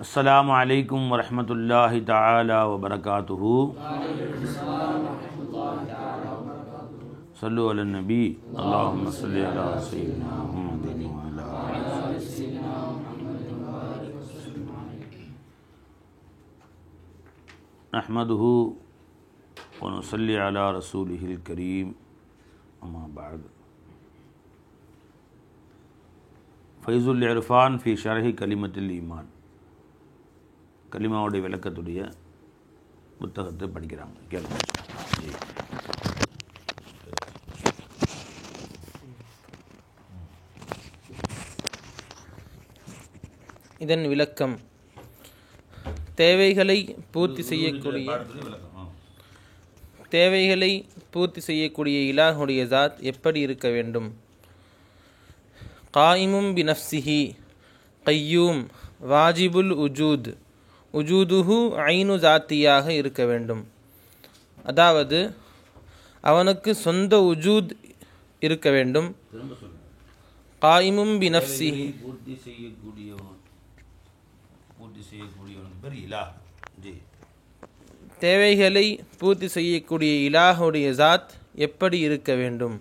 अस्सलामु अलैकुम वरहमतुल्लाहि तआला वबरकातुहू। सल्लु अला नबी अल्लाहुम्मा सल्लि अला सय्यिदिना मुहम्मदिन व अला आलि सय्यिदिना नहमदुहु व नुसल्ली अला रसूलिहिल करीम अम्मा बअद। ஃபைசுல் இர்ஃபான் ஃபி ஷரஹி கலிமத்துல் ஈமான், கலிமாவுடைய விளக்கத்துடைய புத்தகத்தை படிக்கிறாங்க. கேளுங்க. இதன் விளக்கம்: தேவைகளை பூர்த்தி செய்யக்கூடிய இலாஹுடைய ஜாத் எப்படி இருக்க வேண்டும்? காயிமும் பினஃப்சிஹி கையூம் வாஜிபுல் உஜூதுஹு ஐனு ஜாத்தியாக இருக்க வேண்டும். அதாவது அவனுக்கு சொந்த உஜூத் இருக்க வேண்டும். காயிமும் பினஃப்சிஹி பூர்த்தி செய்யக்கூடியவன் பேர் இலாஹ். தேவைகளை பூர்த்தி செய்யக்கூடிய இலாஹுடைய ஜாத் எப்படி இருக்க வேண்டும்?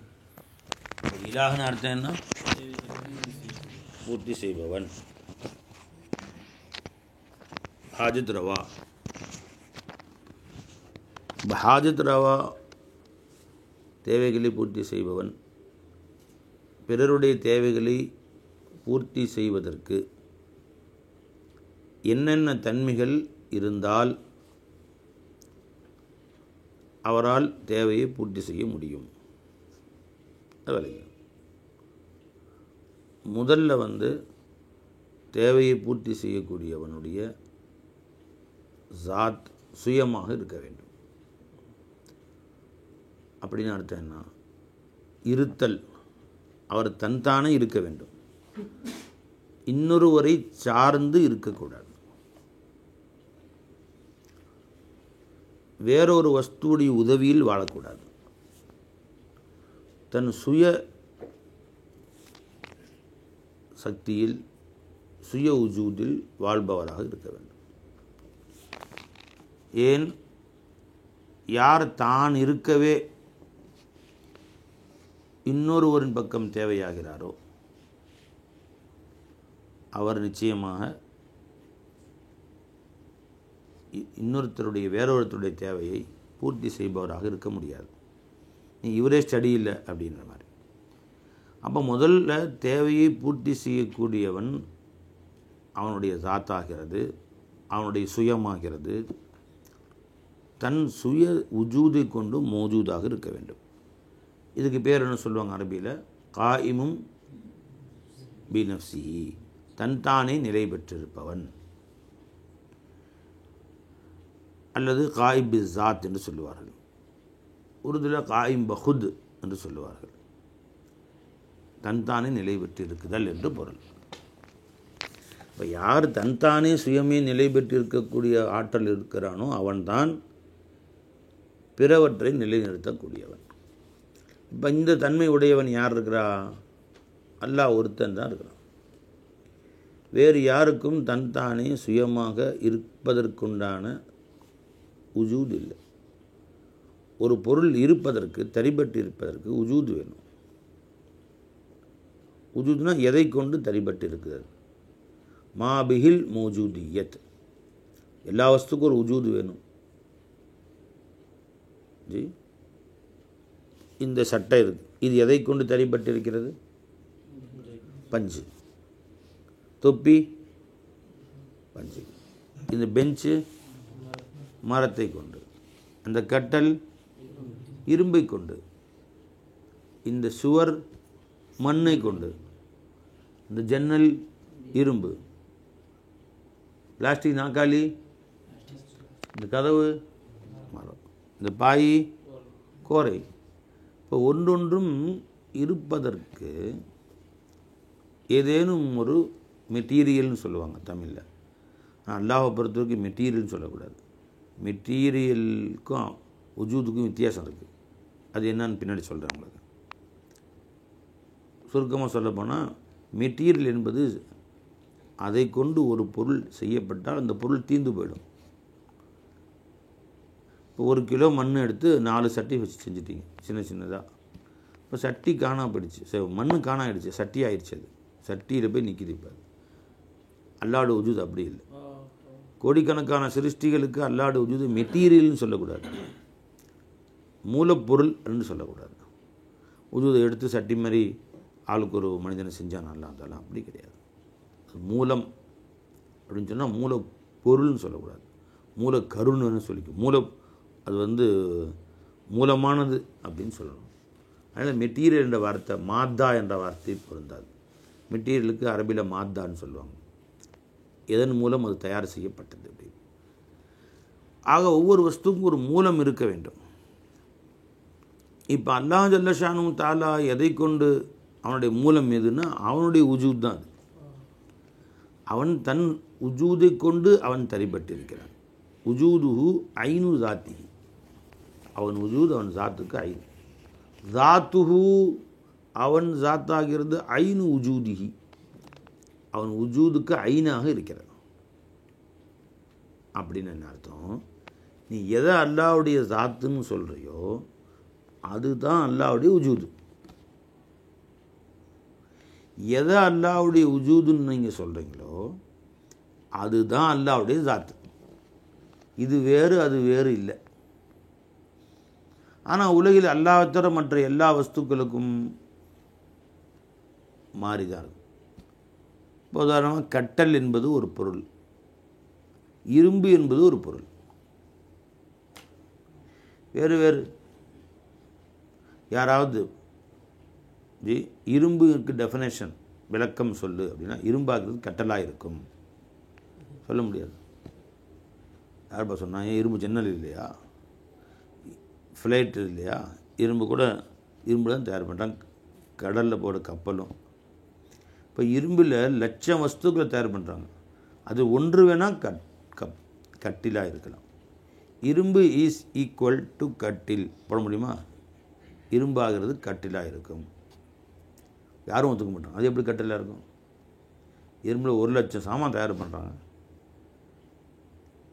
இலாஹ்னு அர்த்தம் என்ன? பூர்த்தி செய்பவன். ஹாஜத் ரவா. ஹாஜத் ரவா தேவைகளை பூர்த்தி செய்பவன். பிறருடைய தேவைகளை பூர்த்தி செய்வதற்கு என்னென்ன தன்மைகள் இருந்தால் அவரால் தேவையை பூர்த்தி செய்ய முடியும்? முதல்ல தேவையை பூர்த்தி செய்யக்கூடியவனுடைய ஜாத் சுயமாக இருக்க வேண்டும். அப்படின்னு அர்த்தம் என்ன? இருத்தல். அவர் தன்தானே இருக்க வேண்டும். இன்னொருவரை சார்ந்து இருக்கக்கூடாது. வேறொரு வஸ்துவுடைய உதவியில் வாழக்கூடாது. தன் சுய சக்தியில், சுய உஜூதில் வாழ்பவராக இருக்க வேண்டும். ஏன்? யார் தான் இருக்கவே இன்னொருவரின் பக்கம் தேவையாகிறாரோ அவர் நிச்சயமாக வேறொருத்தருடைய தேவையை பூர்த்தி செய்பவராக இருக்க முடியாது. இவரே ஸ்டடி இல்லை அப்படின்ற மாதிரி. அப்போ முதல்ல தேவையை பூர்த்தி செய்யக்கூடியவன் அவனுடைய ஜாத்தாகிறது, அவனுடைய சுயமாகிறது. தன் சுய உஜூதை கொண்டு மௌஜூதாக இருக்க வேண்டும். இதுக்கு பேர் என்ன சொல்லுவாங்க அரபியில்? காயிமும் பினஃப்சிஹி, தன்தானே நிலை பெற்றிருப்பவன். அல்லது காயிம் பி ஜாத் என்று சொல்லுவார்கள். உருதுல காயிம் பஹுத் என்று சொல்லுவார்கள். தன்தானே நிலை பெற்றிருக்குதல் என்று பொருள். இப்போ யார் தன்தானே சுயமே நிலை பெற்றிருக்கக்கூடிய ஆற்றல் இருக்கிறானோ அவன்தான் பிறவற்றை நிலைநிறுத்தக்கூடியவன். இப்போ இந்த தன்மை உடையவன் யார் இருக்கிறா? அல்லாஹ் ஒருத்தன் தான் இருக்கிறான். வேறு யாருக்கும் தன்தானே சுயமாக இருப்பதற்குண்டான உஜூத் இல்லை. ஒரு பொருள் இருப்பதற்கு, தரிபட்டு இருப்பதற்கு உஜூத் வேணும். உஜூத்னா எதை கொண்டு தரிபட்டு இருக்கிறது? மாபிஹில் மௌஜூதியத். எல்லா வஸ்துக்கும் ஒரு உஜூத் வேணும். ஜி, இந்த சட்டை இருக்கு, இது எதை கொண்டு தரிபட்டு இருக்கிறது? பஞ்சு. தொப்பி பஞ்சு. இந்த பெஞ்சு மரத்தை கொண்டு, அந்த கட்டல் இரும்பை கொண்டு, இந்த சுவர் மண்ணை கொண்டு, இந்த ஜன்னல் இரும்பு, பிளாஸ்டிக் நாற்காலி, இந்த கதவு மரம், இந்த பாய் கோரை. இப்போ ஒன்றொன்றும் இருப்பதற்கு ஏதேனும் ஒரு மெட்டீரியல்னு சொல்லுவாங்க தமிழில். அல்லாஹ்வை பொறுத்தவரைக்கும் மெட்டீரியல்னு சொல்லக்கூடாது. மெட்டீரியலுக்கும் உஜூதுக்கும் வித்தியாசம் இருக்குது. அது என்னன்னு பின்னாடி சொல்கிறேன் உங்களுக்கு. சுருக்கமாக சொல்லப்போனால் மெட்டீரியல் என்பது அதை கொண்டு ஒரு பொருள் செய்யப்பட்டால் அந்த பொருள் தீர்ந்து போயிடும். இப்போ 1 கிலோ மண் எடுத்து 4 சட்டி வச்சு செஞ்சிட்டிங்க சின்ன சின்னதாக. இப்போ சட்டி காணா போயிடுச்சு, மண் காணா ஆகிடுச்சு, சட்டி ஆயிடுச்சு. அது சட்டியில் போய் நிற்கிது. இப்போ அல்லாஹ்வுடைய உஜூத் அப்படி இல்லை. கோடிக்கணக்கான சிருஷ்டிகளுக்கு அல்லாஹ்வுடைய உஜூத் மெட்டீரியல்னு சொல்லக்கூடாது, மூலப்பொருள் என்று சொல்லக்கூடாது. உஜூதை எடுத்து சட்டி மாதிரி ஆளுக்கு ஒரு மனிதனை செஞ்சான் நல்லா இருந்தாலும் அப்படி கிடையாது. மூலம் அப்படின்னு சொன்னால் மூல பொருள்னு சொல்லக்கூடாது, மூல கருணுன்னு சொல்லிக்கும். அது மூலமானது அப்படின்னு சொல்லணும். அதனால் மெட்டீரியல் என்ற வார்த்தை மாத்தா என்ற வார்த்தை பொருந்தாது. மெட்டீரியலுக்கு அரபியில் மாத்தான்னு சொல்லுவாங்க, எதன் மூலம் அது தயார் செய்யப்பட்டது அப்படி. ஆக ஒவ்வொரு வஸ்துக்கும் ஒரு மூலம் இருக்க வேண்டும். இப்போ அல்லாஹ் ஜல்ல ஷானு தாலா எதை கொண்டு அவனுடைய மூலம் எதுன்னா அவனுடைய உஜூத் தான். அது அவன் தன் உஜூதை கொண்டு அவன் தரிப்பட்டிருக்கிறான். உஜூதுஹு ஐனு ஜாத்தி, அவன் உஜூத் அவன் ஜாத்துக்கு ஐன். ஜாத்துஹு அவன் ஜாத்தாகிறது ஐனு உஜூதிஹி, அவன் உஜூதுக்கு ஐனாக இருக்கிறான். அப்படின்னு என்ன அர்த்தம்? நீ எதை அல்லாஹ்வுடைய ஜாத்துன்னு சொல்கிறியோ அதுதான் அல்லாஹ்வுடைய உஜூது. எதை அல்லாஹ்வுடைய உஜூதுன்னு நீங்கள் சொல்கிறீங்களோ அதுதான் அல்லாஹ்வுடைய ஜாத்து. இது வேறு அது வேறு இல்லை. ஆனால் உலகில் அல்லாஹ் தவிர மற்ற எல்லா வஸ்துக்களுக்கும் மாறிதான் இருக்கும். இப்போ உதாரணமாக கட்டல் என்பது ஒரு பொருள், இரும்பு என்பது ஒரு பொருள், வேறு வேறு. யாராவது இரும்புக்கு டெஃபினேஷன் விளக்கம் சொல்லு அப்படின்னா இரும்பாகிறது கட்டலாக இருக்கும் சொல்ல முடியாது. யார்ப்பா சொன்னாங்க? இரும்பு ஜன்னல் இல்லையா, ஃப்ளைட் இல்லையா, இரும்பு கூட இரும்பு தான் தயார் பண்ணுறாங்க, கடலில் போகிற கப்பலும். இப்போ இரும்பில் லட்சம் வஸ்துக்களை தயார் பண்ணுறாங்க, அது ஒன்று வேணால் கட்டிலாக இருக்கலாம். இரும்பு இஸ் ஈக்குவல் டு கட்டில் போட முடியுமா? இரும்பாகிறது கட்டிலாக இருக்கும், யாரும் ஒத்துக்க மாட்டாங்க. அது எப்படி கட்டிலாக இருக்கும்? இரும்பில் 1 லட்சம் சாமான் தயார் பண்ணுறாங்க,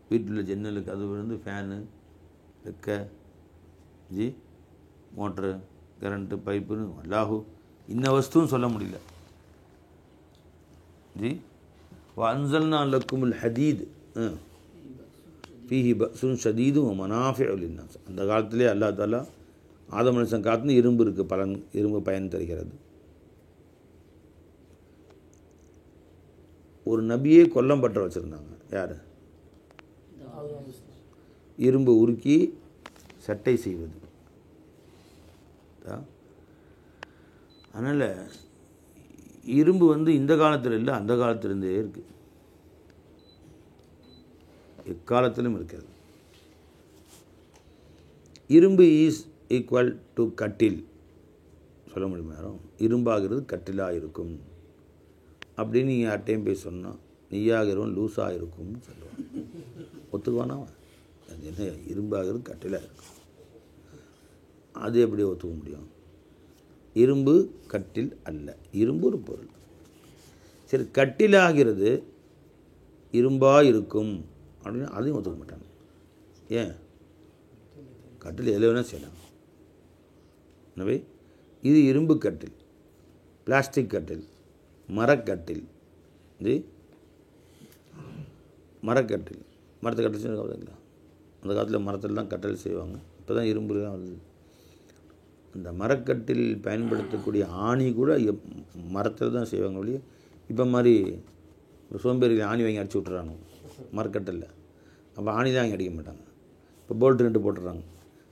வீட்டில் ஜன்னலுக்கு அது ஃபேனு வெக்க மோட்ரு கரண்ட்டு பைப்புன்னு அல்லாஹு இன்ன வஸ்துன்னு சொல்ல முடியல. வஅன்ஸல்னா லக்குமுல் ஹதீத் ஃபீஹி பஅஸுன் ஷதீதுன் வ மனாஃபிஉ லின்னாஸ். அந்த காலத்திலே அல்லாஹ் தஆலா ஆதம் அலைஹிஸ்ஸலாம் காலத்துல இரும்பு இருக்குது, இரும்பு பயன் தருகிறது. ஒரு நபியே கொல்லம் பற்ற வச்சுருந்தாங்க. யார்? இரும்பு உருக்கி சட்டை செய்வது. அதனால் இரும்பு இந்த காலத்தில் இல்லை, அந்த காலத்திலிருந்தே இருக்குது, எக்காலத்திலும் இருக்கிறது. இரும்பு இஸ் ஈக்குவல் டு கட்டில் சொல்ல முடியுமா யாரும்? இரும்பாகிறது கட்டிலாக இருக்கும் அப்படின்னு நீங்கள் யார்ட்டையும் போய் சொன்னால் நெய்யாகிறவன் லூஸாக இருக்கும்னு சொல்லுவான். ஒத்துக்குவானா? அது என்ன இரும்பாகிறது கட்டிலாக இருக்கும், அது எப்படி ஒத்துக்க முடியும்? இரும்பு கட்டில் அல்ல, இரும்பு ஒரு பொருள். சரி, கட்டிலாகிறது இரும்பாக இருக்கும் அப்படின்னு அதையும் ஒத்துக்க மாட்டாங்க. ஏன்? கட்டில் எதில் வேணால் செய்யலாம். எனவே இது இரும்பு கட்டில், பிளாஸ்டிக் கட்டில், மரக்கட்டில். மரக்கட்டில், மரத்தை கட்டில் செய்வாங்க. அந்த காலத்தில் மரத்தில் தான் கட்டில் செய்வாங்க, இப்போ தான் இரும்பு தான் வருது. அந்த மரக்கட்டில் பயன்படுத்தக்கூடிய ஆணி கூட மரத்தில் தான் செய்வாங்க ஒழிய இப்போ மாதிரி சோம்பேறியில் ஆணி வாங்கி அடிச்சு விட்டுறாங்க மரக்கட்டில். அப்போ ஆணி தான் வாங்கி அடிக்க மாட்டாங்க, இப்போ போல்ட் 2 போட்டுடுறாங்க.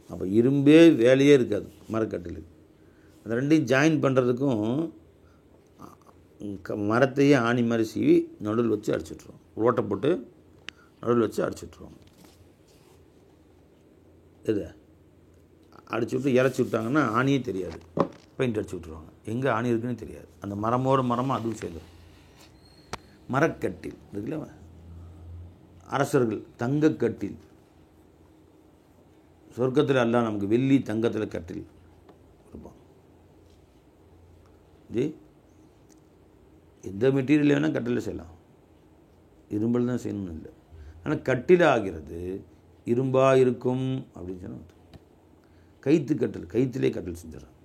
அப்போ இரும்பே வேலையே இருக்காது மரக்கட்டிலுக்கு. அந்த ரெண்டையும் ஜாயின் பண்ணுறதுக்கும் மரத்தையே ஆணி மாதிரி சீவி நடுவில் வச்சு அடிச்சுட்ருவோம், ஓட்டை போட்டு நடுவில் வச்சு அடிச்சுட்ருவோம். எது அடிச்சு விட்டு இறச்சி விட்டாங்கன்னா ஆணியே தெரியாது, பெயிண்ட் அடிச்சு விட்ருவாங்க, எங்கே ஆணி இருக்குன்னு தெரியாது. அந்த மரமோட மரமாக அதுவும் சேர்ந்துடும். மரக்கட்டில் இருக்குல்ல, அரசர்கள் தங்கக்கட்டில், சொர்க்கத்தில் எல்லாம் நமக்கு வெள்ளி தங்கத்தில் கட்டில் கொடுப்பான். எந்த மெட்டீரியல் வேணால் கட்டில் செய்யலாம். இரும்பல் தான் செய்யணும்னு இல்லை. ஆனால் கட்டிலாகிறது இரும்பாக இருக்கும் அப்படின்னு சொன்னால் கைத்து கட்டல், கைத்திலே கட்டல் செஞ்சிடறான்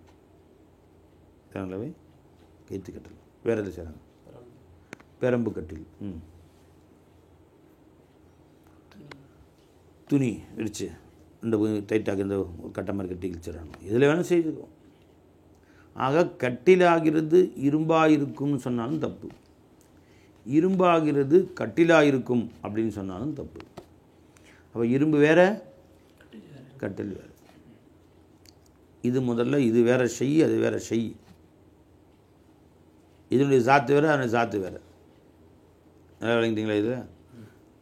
தேவையில்லவே கைத்து கட்டல். வேறு எது செய்கிறாங்க? பெரம்பு கட்டில். துணி இடிச்சு இந்த டைட்டாக இந்த கட்டை மாதிரி கட்டி கிழிச்சிடறாங்க. இதில் வேணால் செய்துக்குவோம். ஆக கட்டிலாகிறது இரும்பாக இருக்கும்னு சொன்னாலும் தப்பு, இரும்பாகிறது கட்டிலாக இருக்கும் அப்படின்னு சொன்னாலும் தப்பு. அப்போ இரும்பு வேற, கட்டில் வேறு. இது முதல்ல இது வேற செய், அது வேற செய். இதனுடைய ஜாத்து வேறு, அதனுடைய ஜாத்து வேறு. நல்லா விளங்கிட்டீங்களா? இது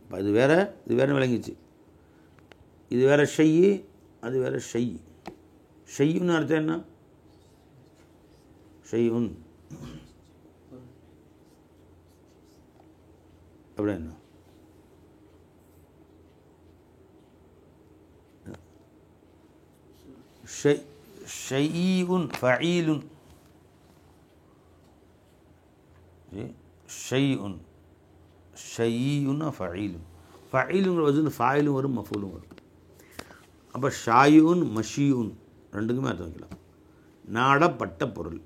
இப்போ அது வேற, இது வேறு விளங்கிச்சு. இது வேற செய், அது வேற செய். செய்யுன்னு அர்த்தம் என்ன? செய்யுன் அப்படி என்ன? ஷைஉன் ஃபஈலுன். ஷைஉன் ஷையுன்னா ஃபஈலுன். ஃபஈலுங்கிற வந்து ஃபாயிலும் வரும், மஃபூலும் வரும். அப்போ ஷாயுன் மஷியுன் ரெண்டுக்குமே அர்த்தம் வைக்கலாம். நாடப்பட்ட பொருள்.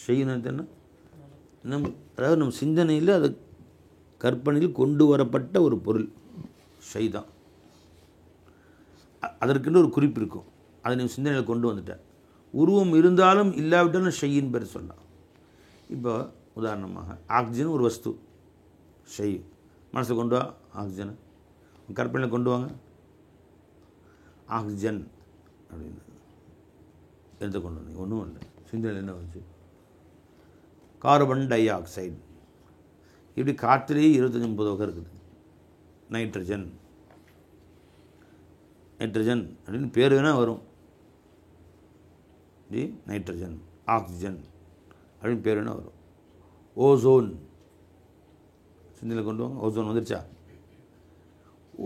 ஷையுன்னு என்ன? அதாவது நம்ம சிந்தனையில் அது கற்பனையில் கொண்டு வரப்பட்ட ஒரு பொருள் ஷை தான். அதற்குன்னு ஒரு குறிப்பு இருக்கும், அதை நீ சிந்தனையில் கொண்டு வந்துட்டேன். உருவம் இருந்தாலும் இல்லாவிட்டாலும் ஷையின் பேர் சொல்லலாம். இப்போ உதாரணமாக ஆக்சிஜன் ஒரு வஸ்து, ஷை. மனசில் கொண்டு வா ஆக்சிஜனை, கற்பனையில் கொண்டு வாங்க ஆக்சிஜன் அப்படின்னு எடுத்து கொண்டு வந்தீங்க. ஒன்றும் இல்லை, சிந்தனையில் என்ன வந்துச்சு? Carbon di oxide. இப்படி காற்றுலேயே 25-30 வகை இருக்குது. நைட்ரஜன், நைட்ரஜன் அப்படின்னு பேர் வேணால் வரும். நைட்ரஜன், ஆக்சிஜன் அப்படின்னு பேர் வேணால் வரும். ஓசோன் சிந்தனையில் கொண்டு வாங்க. ஓசோன் வந்துருச்சா?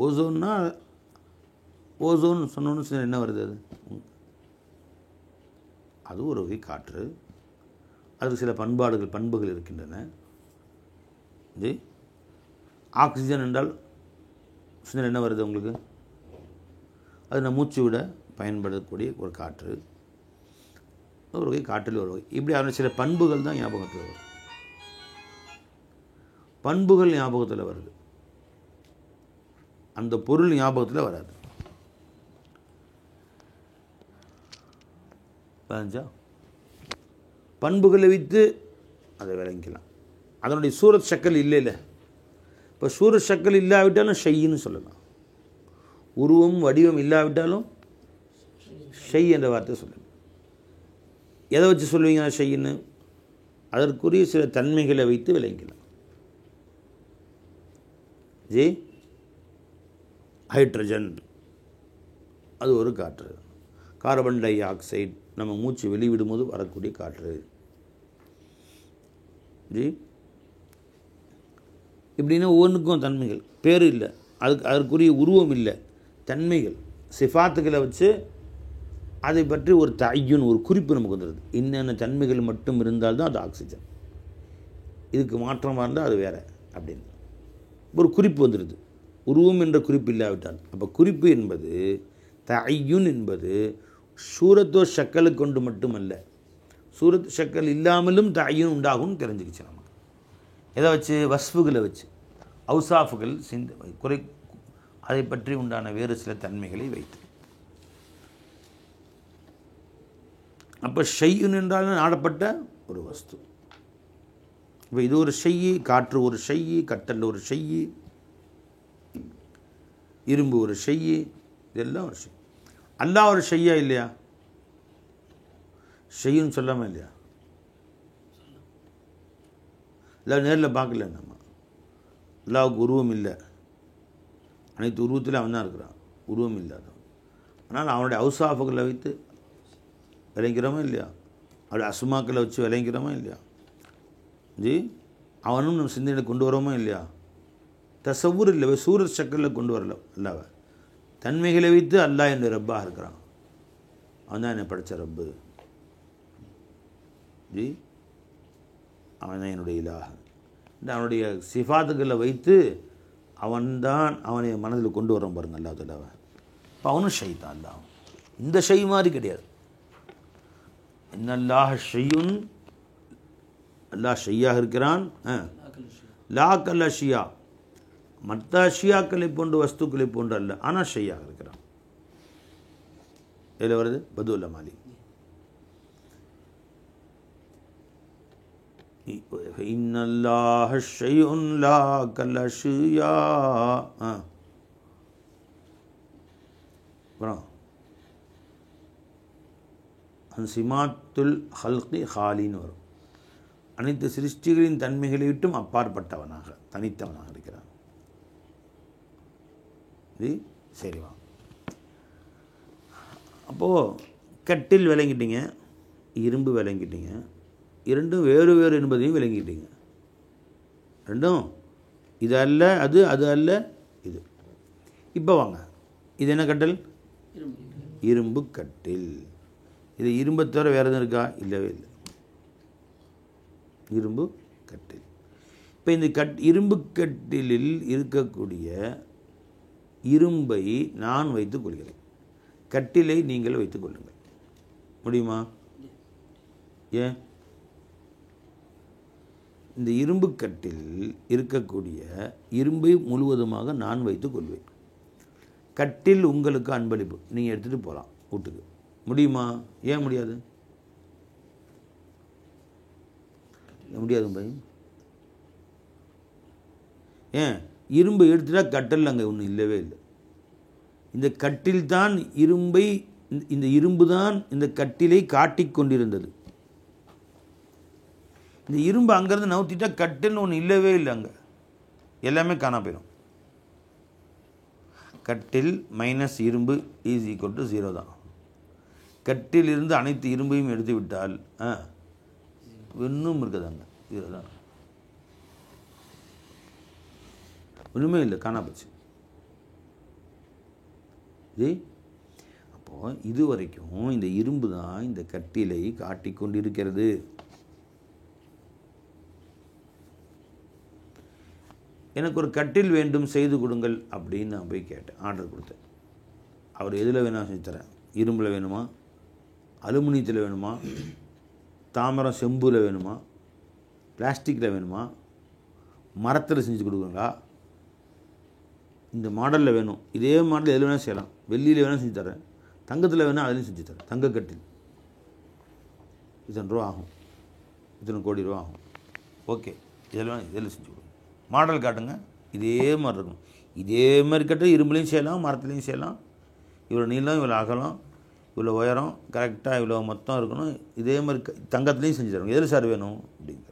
ஓசோன்னா ஓசோன் சொன்னோன்னு சிந்தனை என்ன வருது? அது ஒரு வகை காற்று. அதுக்கு சில பண்புகள் இருக்கின்றன. ஆக்சிஜன் என்றால் சிந்தனை என்ன வருது உங்களுக்கு? அது நம்ம மூச்சு விட பயன்படக்கூடிய ஒரு காற்று, ஒரு வகை காற்றில் ஒரு வகை. இப்படி அதில் சில பண்புகள் தான் ஞாபகத்தில் வரும். பண்புகள் ஞாபகத்தில் வருது, அந்த பொருள் ஞாபகத்தில் வராது. பண்புகளை வைத்து அதை விளங்கிக்கலாம். அதனுடைய சூரத் ஷக்கல் இல்லை. இப்போ சூரத் ஷக்கல் இல்லாவிட்டாலும் ஷைன்னு சொல்லலாம். உருவம் வடிவம் இல்லாவிட்டாலும் ஷை என்ற வார்த்தை சொல்லலாம். எதை வச்சு சொல்லுவீங்க ஷைன்னு? அதற்குரிய சில தன்மைகளை வைத்து விளங்கிக்கலாம். ஹைட்ரஜன் அது ஒரு காற்று. கார்பன் டை ஆக்சைடு நம்ம மூச்சு வெளிவிடும்போது வரக்கூடிய காற்று. இப்படின்னா ஒவ்வொன்றுக்கும் தன்மைகள், பேர் இல்லை, அதற்குரிய உருவம் இல்லை, தன்மைகள் சிஃபாத்துக்களை வச்சு அதை பற்றி ஒரு தய்யுன் ஒரு குறிப்பு நமக்கு வந்துடுது. இன்னென்ன தன்மைகள் மட்டும் இருந்தால்தான் அது ஆக்சிஜன், இதுக்கு மாற்றமாக இருந்தால் அது வேறு அப்படின்னு ஒரு குறிப்பு வந்துடுது. உருவம் என்ற குறிப்பு இல்லாவிட்டால். அப்போ குறிப்பு என்பது தய்யுன் என்பது சூரத்தோ ஷக்கலை கொண்டு மட்டுமல்ல, சூரத் ஷக்கல் இல்லாமலும் தய்யுன் உண்டாகும்னு தெரிஞ்சுக்கிச்சு நமக்கு. எதை வச்சு? வஸ்ஃபுகளை வச்சு, அவுசாஃபுகள் குறை அதை பற்றி உண்டான வேறு சில தன்மைகளை வைத்து. அப்போ ஷையுன் என்றாலும் நாடப்பட்ட ஒரு வஸ்து. இப்போ இது ஒரு ஷையி, காற்று ஒரு ஷையி, கட்டல் ஒரு ஷையி, இரும்பு ஒரு ஷையி, இதெல்லாம் ஒரு ஷை. அல்லாஹ் ஒரு ஷையா இல்லையா? ஷையுன்னு சொல்லாமல் இல்லையா? இல்லை, நேரில் பார்க்கல நம்ம. அல்லாஹ்வுக்கு உருவம் இல்லை, அனைத்து உருவத்திலும் அவன் தான் இருக்கிறான், உருவம் இல்லாதவன். ஆனால் அவனுடைய அவுசாஃபுகளை வைத்து விளைங்கிறோமா இல்லையா? அவருடைய அசுமாக்களை வச்சு விளைங்கிறோமா இல்லையா? அவனும் நம்ம சிந்தனையில் கொண்டு வரோமா இல்லையா? தசவுர் இல்லை, சூரத் ஷக்கலில் கொண்டு வரல. அல்லாஹ் தன்மைகளை வைத்து அல்லாஹ் என்னுடைய ரப்பாக இருக்கிறான், அவன் தான் என்னை படைத்த ரப்பு, அவன் தான் என்னுடைய இலாஹ். அவனுடைய சிஃபாத்துக்களை வைத்து அவன்தான் அவனை மனதில் கொண்டு வரான் பாருங்க அல்லா தஆலா. இப்போ அவனும் ஷைத்தான் தான். இந்த ஷை மாதிரி கிடையாது. இன்னல்லாஹ ஷையுன், அல்லாஹ் ஷையாக இருக்கிறான். லா கல் அஷியா, மற்ற அஷியாக்களை போன்று வஸ்துக்களை போன்று அல்ல, ஆனால் ஷையாக இருக்கிறான். இதில் வருது பதுல்ல மாலி. இன்னல்லாஹ ஷையுன் லா கல் அஷியா. அப்புறம் சிமாத்துல் ஹல்கி ஹாலின்னு வரும். அனைத்து சிருஷ்டிகளின் தன்மைகளை விட்டும் அப்பாற்பட்டவனாக தனித்தவனாக இருக்கிறான். இது சரிவா. அப்போது கட்டில் விளங்கிட்டீங்க, இரும்பு விளங்கிட்டீங்க, இரண்டும் வேறு வேறு என்பதையும் விளங்கிட்டீங்க. ரெண்டும் இது அல்ல அது, அது அல்ல இது. இப்போ வாங்க, இது என்ன கட்டில்? இரும்பு கட்டில். இது இரும்பை தவிர வேறு எதுவும் இருக்கா? இல்லவே இல்லை. இரும்பு கட்டில். இப்போ இந்த இரும்பு கட்டிலில் இருக்கக்கூடிய இரும்பை நான் வைத்துக் கொள்கிறேன், கட்டிலை நீங்கள் வைத்துக் கொள்ளுங்கள். முடியுமா? ஏன்? இந்த இரும்பு கட்டில் இருக்கக்கூடிய இரும்பை முழுவதுமாக நான் வைத்துக் கொள்வேன். கட்டில் உங்களுக்கு அன்பளிப்பு, நீங்கள் எடுத்துகிட்டு போகலாம் வீட்டுக்கு. முடியுமா? ஏன் முடியாது? முடியாது பையன். ஏன்? இரும்பை எடுத்துட்டா கட்டில் அங்கே ஒன்றும் இல்லவே இல்லை. இந்த கட்டில் தான் இரும்பை, இந்த இரும்பு தான் இந்த கட்டிலை காட்டிக் கொண்டிருந்தது. இந்த இரும்பு அங்கேருந்து நவுத்திட்டா கட்டில்னு ஒன்று இல்லவே இல்லை, அங்கே எல்லாமே காணா போயிடும். கட்டில் மைனஸ் இரும்பு இஸ் ஈக்குவல் டு 0 தான். கட்டில் இருந்து அனைத்து இரும்பையும் எடுத்து விட்டால் ஒன்றும் இருக்குதாங்க, 0 தான். ஒன்றுமே இல்லை, காணா போச்சு. அப்போது இது வரைக்கும் இந்த இரும்பு தான் இந்த கட்டிலை காட்டிக்கொண்டிருக்கிறது. எனக்கு ஒரு கட்டில் வேண்டும், செய்து கொடுங்கள் அப்படின்னு நான் போய் கேட்டேன், ஆர்டர் கொடுத்தேன். அவர் எதில் வேணால் செஞ்சு தரேன். இரும்பில் வேணுமா, அலுமினியத்தில் வேணுமா, தாமிரம் செம்பில் வேணுமா, பிளாஸ்டிக்கில் வேணுமா, மரத்தில் செஞ்சு கொடுக்குங்களா, இந்த மாடலில் வேணும், இதே மாடல் எதில் வேணால் செய்யலாம், வெள்ளியில் வேணால் செஞ்சு தரேன், தங்கத்தில் வேணால் அதுலேயும் செஞ்சு தரேன். தங்க கட்டில் இத்தனை ரூபா ஆகும், இத்தனை கோடி ரூபா ஆகும். ஓகே, இதில் வேணால் இதில் செஞ்சு கொடுங்க. மாடல் காட்டுங்க, இதே மாதிரி இருக்கும். இதே மாதிரி கட்டில் இரும்புலையும் செய்யலாம், மரத்துலேயும் செய்யலாம். இவ்வளோ நீளம், இவ்வளோ அகலம், இவ்வளோ உயரம், கரெக்டாக இவ்வளோ மொத்தம் இருக்கணும். இதே மாதிரி தங்கத்துலேயும் செஞ்சு தருவோம். எதில் சார் வேணும் அப்படிங்கிற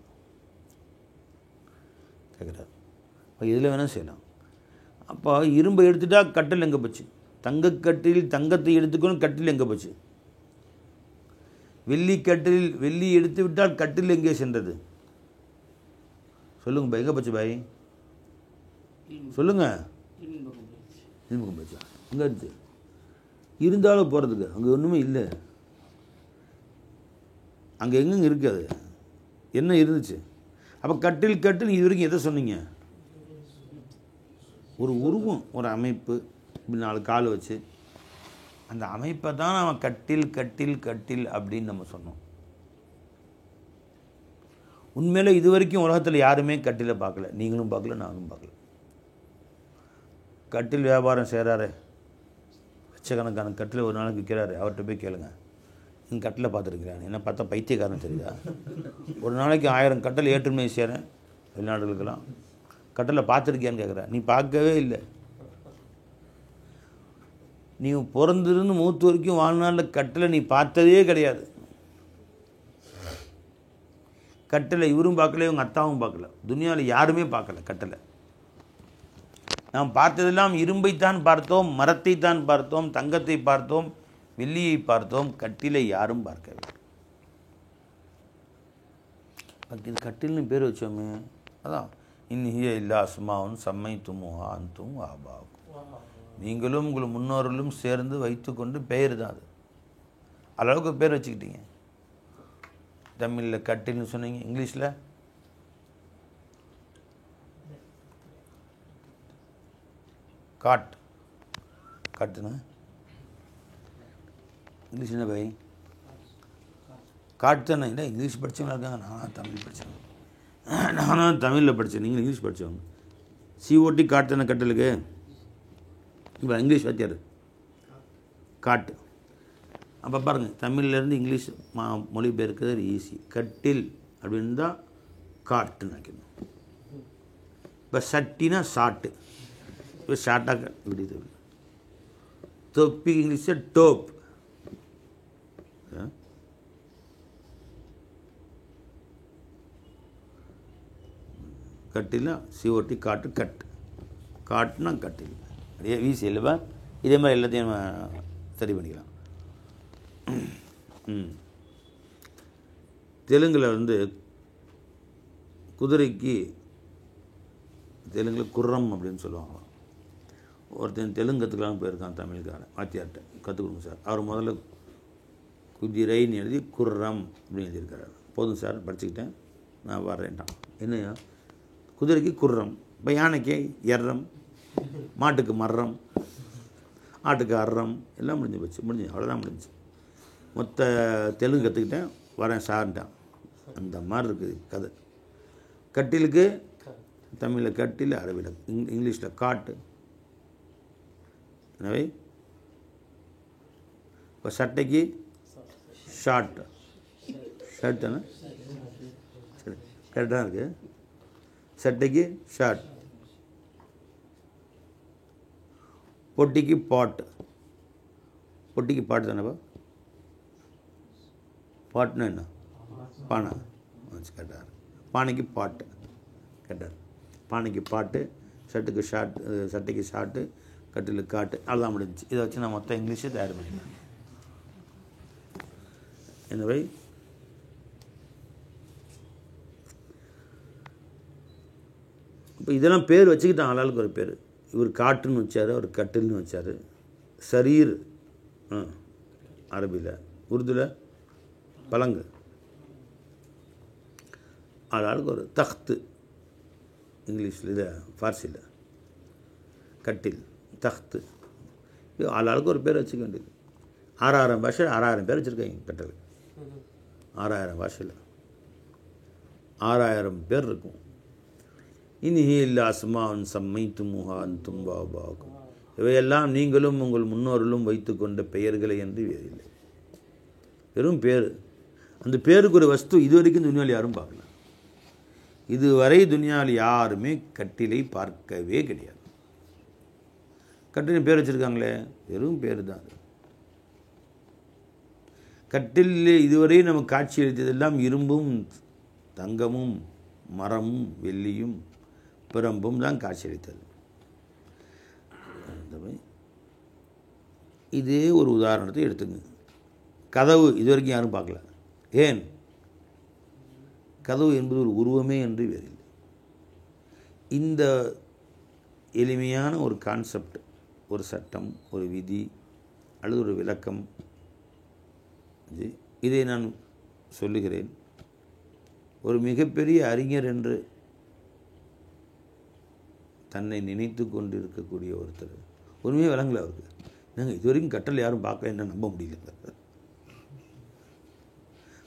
கேட்குறாரு. அப்போ இதில் வேணால் செய்யலாம். அப்போ இரும்பை எடுத்துட்டா கட்டில் எங்கே போச்சு? தங்கக்கட்டில் தங்கத்தை எடுத்துக்கணும், கட்டில் எங்கே போச்சு? வெள்ளி கட்டில் வெள்ளி எடுத்து விட்டால் கட்டில் எங்கே சென்றது? சொல்லுங்க பாய், எங்கே போச்சு பாய்? சொல்லுங்க. இரும்புக்கும் போச்சா? எங்கே இருந்துச்சு? இருந்தாலும் போகிறதுக்கு அங்கே ஒன்றுமே இல்லை. அங்கே எங்கெங்கே இருக்காது, என்ன இருந்துச்சு? அப்போ கட்டில் கட்டில் இது வரைக்கும் எதை சொன்னீங்க? ஒரு உருவம், ஒரு அமைப்பு, இப்படி 4 கால் வச்சு அந்த அமைப்பை தான் நம்ம கட்டில் கட்டில் கட்டில் அப்படின்னு நம்ம சொன்னோம். உண்மையில் இது வரைக்கும் உலகத்தில் யாருமே கட்டிலை பார்க்கல, நீங்களும் பார்க்கல, நானும் பார்க்கல. கட்டில் வியாபாரம் செய்கிறாரு, லட்சக்கணக்கான கட்டில் ஒரு நாளைக்கு விற்கிறாரு. அவர்கிட்ட போய் கேளுங்க, நீங்கள் கட்டிலை பார்த்துருக்கிறான், என்ன பார்த்தா பைத்தியக்காரன் தெரியுதா? ஒரு நாளைக்கு 1000 கட்டில் ஏற்றுமதி செய்கிறேன் வெளிநாடுகளுக்கெல்லாம், கட்டிலை பார்த்துருக்கியான்னு கேட்குறேன். நீ பார்க்கவே இல்லை. நீ பிறந்திருந்து மூத்து வரைக்கும் வாழ்நாளில் கட்டிலை நீ பார்த்ததே கிடையாது. கட்டிலை இவரும் பார்க்கல, இவங்க அத்தாவும் பார்க்கல, துனியாவில் யாருமே பார்க்கல கட்டிலை. நாம் பார்த்ததெல்லாம் இரும்பைத்தான் பார்த்தோம், மரத்தைத்தான் பார்த்தோம், தங்கத்தை பார்த்தோம், வெள்ளியை பார்த்தோம், கட்டிலை யாரும் பார்க்கவில்லை. கட்டில்னு பேர் வச்சோமே, அதான் இன்னிய இல்லா அஸ்மாவுன் சம்மை துமுஹா அந்தும் ஆபாவுக்கும், நீங்களும் உங்கள் முன்னோர்களும் சேர்ந்து வைத்துக்கொண்டு பெயர் தான் அது. அளவுக்கு பேர் வச்சுக்கிட்டீங்க. தமிழில் கட்டில்னு சொன்னீங்க, இங்கிலீஷில் காட்டுனா இங்கிலீஷ் என்ன பை காட்டு தானே. இல்லை இங்கிலீஷ் படித்தவங்க இருக்காங்க, நானும் தமிழ் படித்தேன். நானும் தமிழில் படித்தேன், நீங்கள் இங்கிலீஷ் படித்தவங்க. சிஓடி காட்டு தானே கட்டலுக்கு. இப்போ இங்கிலீஷ் வாத்தியார் காட்டு. அப்போ பாருங்கள், தமிழ்லேருந்து இங்கிலீஷ் மொழிபெயர்க்கிறது ஈஸி. கட்டில் அப்படின்னு தான் காட்டுன்னு வைக்கணும். இப்போ சட்டினா ஷாட்டு, இப்போ ஷார்ட்டாக விடுது. தொப்பி இங்கிலீஷில் டோப். கட்டில்னா சிஓடி காட்டு, காட்டுனா கட்டில். அப்படியே வீசி இல்லைவா, இதே மாதிரி எல்லாத்தையும் நம்ம சரி பண்ணிக்கலாம். தெலுங்கில் வந்து குதிரைக்கு தெலுங்கில் குர்ரம் அப்படின்னு சொல்லுவாங்க. ஒருத்தன் தெலுங்கு கற்றுக்கலான்னு போயிருக்கான் தமிழ்காரன் வாத்தியார்கிட்ட, கற்றுக் கொடுங்க சார். அவர் முதல்ல குதிரைன்னு எழுதி குர்ரம் அப்படின்னு எழுதியிருக்காரு. போதும் சார் படிச்சுக்கிட்டேன், நான் வர்றேன்ட்டான். என்னையா குதிரைக்கு குர்ரம், இப்போ யானைக்கு எர்ரம், மாட்டுக்கு மர்ரம், ஆட்டுக்கு அர்ரம், எல்லாம் முடிஞ்சு போச்சு. அவ்வளோதான் முடிஞ்சு. மொத்த தெலுங்கு கற்றுக்கிட்டேன், வரேன் சார்ன்ட்டான். அந்த மாதிரி இருக்குது கதை. கட்டிலுக்கு தமிழில் கட்டில், அரபியில் இங்கிலீஷில் காட்டு. எனவே இப்போ சட்டைக்கு ஷார்ட், ஷர்ட் தானே, சரி கரெக்டாக இருக்குது. சட்டைக்கு ஷார்ட். பொட்டிக்கு பாட்டு, பொட்டிக்கு பாட்டு தானேப்பா. பாட்டுன்னா என்ன, பானை. கேட்டார். பானைக்கு பாட்டு கேட்டார். பானைக்கு பாட்டு, ஷர்ட்டுக்கு ஷார்ட், சட்டைக்கு ஷார்ட்டு, கட்டிலுக்கு காட்டு. அவ்வளோதான் முடிஞ்சிச்சு. இதை வச்சு நான் மொத்தம் இங்கிலீஷை தயார் பண்ணிக்கிறேன். எனவே இப்போ இதெல்லாம் பேர் வச்சுக்கிட்டான், ஆளாளுக்கு ஒரு பேர். இவர் காட்டுன்னு வச்சார், அவர் கட்டில்னு வச்சார். சரீர் அரபியில், உருதுல பலங்கு, ஆளாளுக்கு ஒரு தख्त, இங்கிலீஷில் இதை ஃபார்சியில் கட்டில், தख्त. இது ஆளாளுக்கு ஒரு பேர் வச்சுக்க வேண்டியது. 6000 பாஷை, 6000 பேர் வச்சுருக்காங்க கட்டல். 6000 பாஷையில் 6000 பேர் இருக்கும். இன்ஹி இல்லா அஸ்மான் சம்மைத்துமுஹா அன்தும் வஆபாக்கும். இவையெல்லாம் நீங்களும் உங்கள் முன்னோர்களும் வைத்து கொண்ட பெயர்களை என்று வேறில்லை. வெறும் பேர். அந்த பேருக்கு ஒரு வஸ்து இது வரைக்கும் துனியாவில் யாரும் பார்க்கல. இதுவரை துனியாவில் யாருமே கட்டிலை பார்க்கவே கிடையாது. கட்டிலின் பேர் வச்சுருக்காங்களே, வெறும் பேர் தான். கட்டில் இதுவரை நம்ம காட்சி அளித்ததெல்லாம் இரும்பும் தங்கமும் மரமும் வெள்ளியும் பிரம்பும் தான் காட்சியளித்தது. இதே ஒரு உதாரணத்தை எடுத்துங்க. கதவு இது வரைக்கும் யாரும் பார்க்கல. ஏன்? கதவு என்பது ஒரு உருவமே என்று வேறில்லை. இந்த எளிமையான ஒரு கான்செப்ட், ஒரு சட்டம், ஒரு விதி அல்லது ஒரு விளக்கம், இதை நான் சொல்லுகிறேன். ஒரு மிகப்பெரிய அறிஞர் என்று தன்னை நினைத்து கொண்டு இருக்கக்கூடிய ஒருத்தர் ஒன்றுமே விளங்கல அவருக்கு. நாங்கள் இது வரைக்கும் கட்டல் யாரும் பார்க்கல, என்ன நம்ப முடியல,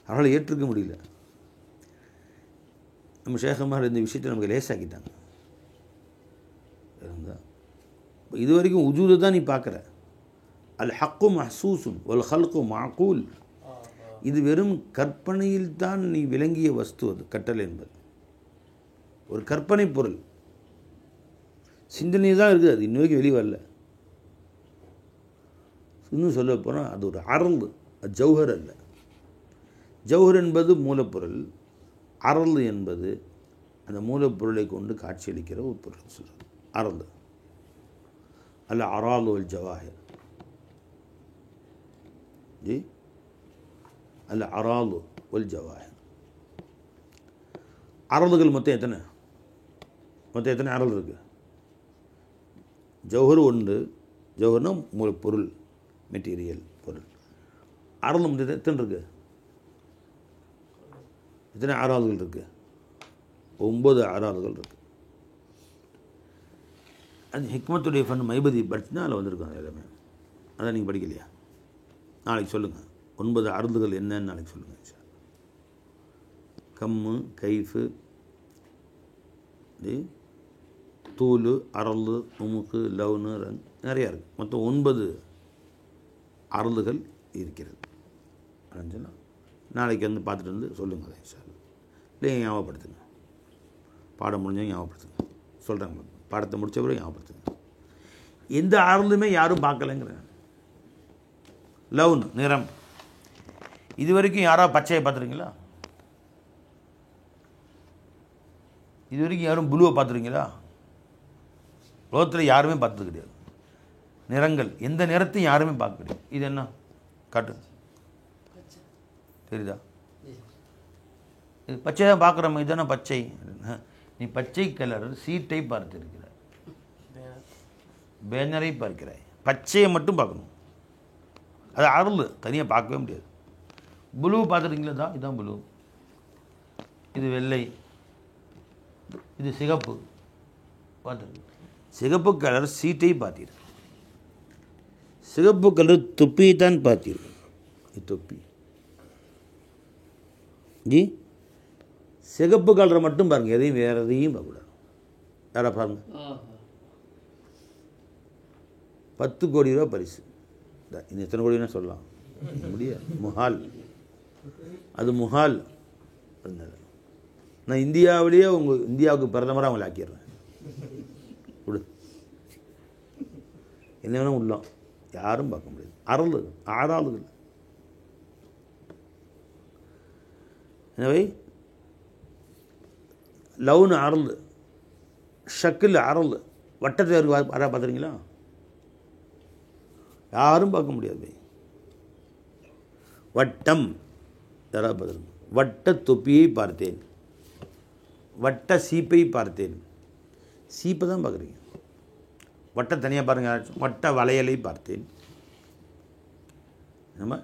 அவரால் ஏற்றுக்க முடியல. நம்ம ஷேகமார் இந்த விஷயத்தை நமக்கு லேசாக்கிட்டாங்க. இது வரைக்கும் உஜூதை தான் நீ பார்க்குற. அல் ஹக்கு மஹ்சூசுன் வல் ஹல்கு மஅகூல். இது வெறும் கற்பனையில் தான் நீ விளங்கிய வஸ்து. அது கட்டல் என்பது ஒரு கற்பனை பொருள், சிந்தனை தான் இருக்குது. அது இன்னும் வெளியே வரல. இன்னும் சொல்ல போனால் அது ஒரு அரல், அது ஜௌஹர் அல்ல. ஜௌஹர் என்பது மூலப்பொருள், அரல் என்பது அந்த மூலப்பொருளை கொண்டு காட்சியளிக்கிற ஒரு பொருள். சொல்கிறது அரல் அல்ல, அரால் வல் ஜவாஹிர். ஜி அல்ல, அரால் வல் ஜவாஹிர். அரல்கள் மொத்தம் எத்தனை அரல் இருக்குது? ஜௌஹர் ஒன்று. ஜௌஹர்னா மூலப்பொருள், மெட்டீரியல் பொருள். அரல் மொத்தம் எத்தனை இருக்குது? எத்தனை அரால்கள் இருக்குது? 9 அரால்கள் இருக்குது. அது ஹிக்மத்துடைய ஃபன் மைபதி படிச்சுனா அதில் வந்திருக்கும் அது எல்லாமே. அதான் நீங்கள் படிக்கலையா? நாளைக்கு சொல்லுங்கள் 9 அருந்துகள் என்னன்னு நாளைக்கு சொல்லுங்கள். கம்மு, கைஃபு, தூளு, அரளு, உமுக்கு, லவுனு, ரங் நிறையா இருக்குது. மொத்தம் 9 அருளுகள் இருக்கிறது. சொன்னா நாளைக்கு வந்து பார்த்துட்டு வந்து சொல்லுங்கள் அதை சார். இல்லை ஞாபகப்படுத்துங்க, பாடம் முடிஞ்சால் ஞாபகப்படுத்துங்க. சொல்கிறாங்க பாடத்தை முடித்த பிறகு ஞாபகப்படுத்துங்க. எந்த அருளுமே யாரும் பார்க்கலைங்கிறேன். லவுன் நிறம், இது வரைக்கும் யாராவது பச்சையை பார்த்துருக்கீங்களா? இது வரைக்கும் யாரும் ப்ளூவை பார்த்துருக்கீங்களா? உலகத்தில் யாருமே பார்த்தது கிடையாது. நிறங்கள் எந்த நிறத்தையும் யாருமே பார்க்க கிடையாது. இது என்ன காட்டு தெரியுதா? இது பச்சை தான் பார்க்குறோம். இதுதானே பச்சை. நீ பச்சை கலர் சீட்டை பார்த்திருக்கிறாய், பேனரை பார்க்கிறாய். பச்சையை மட்டும் பார்க்கணும். அது அருள், தனியாக பார்க்கவே முடியாது. ப்ளூ பார்த்துருக்கீங்களா? தான் இதுதான் ப்ளூ. இது வெள்ளை, இது சிகப்பு. பார்த்துருக்கு. சிகப்பு கலர் சீட்டை பார்த்தீர்கள். சிகப்பு கலர் தொப்பியை தான் பார்த்தீர்கள். இது தொப்பி ஜி. சிகப்பு கலரை மட்டும் பாருங்கள், எதையும் வேறு எதையும் பார்க்கக்கூடாது. யாரா பாருங்க, 10 கோடி ரூபா பரிசு. இன்னும் எத்தனை கோடினா சொல்லலாம் முடியாது. முஹால், அது முஹால். அதனால நான் இந்தியாவிலேயே இந்தியாவுக்கு பிரதமராக அவங்களை ஆக்கிடுறேன். விடு, என்ன வேணால் உள்ளோம், யாரும் பார்க்க முடியாது. அருள் ஆறாளுகள். எனவே லவுன் அருள், ஷக்கில் அருள். வட்டத்தை யாராவது பார்த்துறீங்களா? யாரும் பார்க்க முடியாது. வட்டம் யாராவது பார்த்துருங்க. வட்ட தொப்பியை பார்த்தேன், வட்ட சீப்பை பார்த்தேன். சீப்பை தான் பார்க்குறீங்க. வட்ட தனியாக பாருங்கள். வட்ட வளையலை பார்த்தேன். நம்ம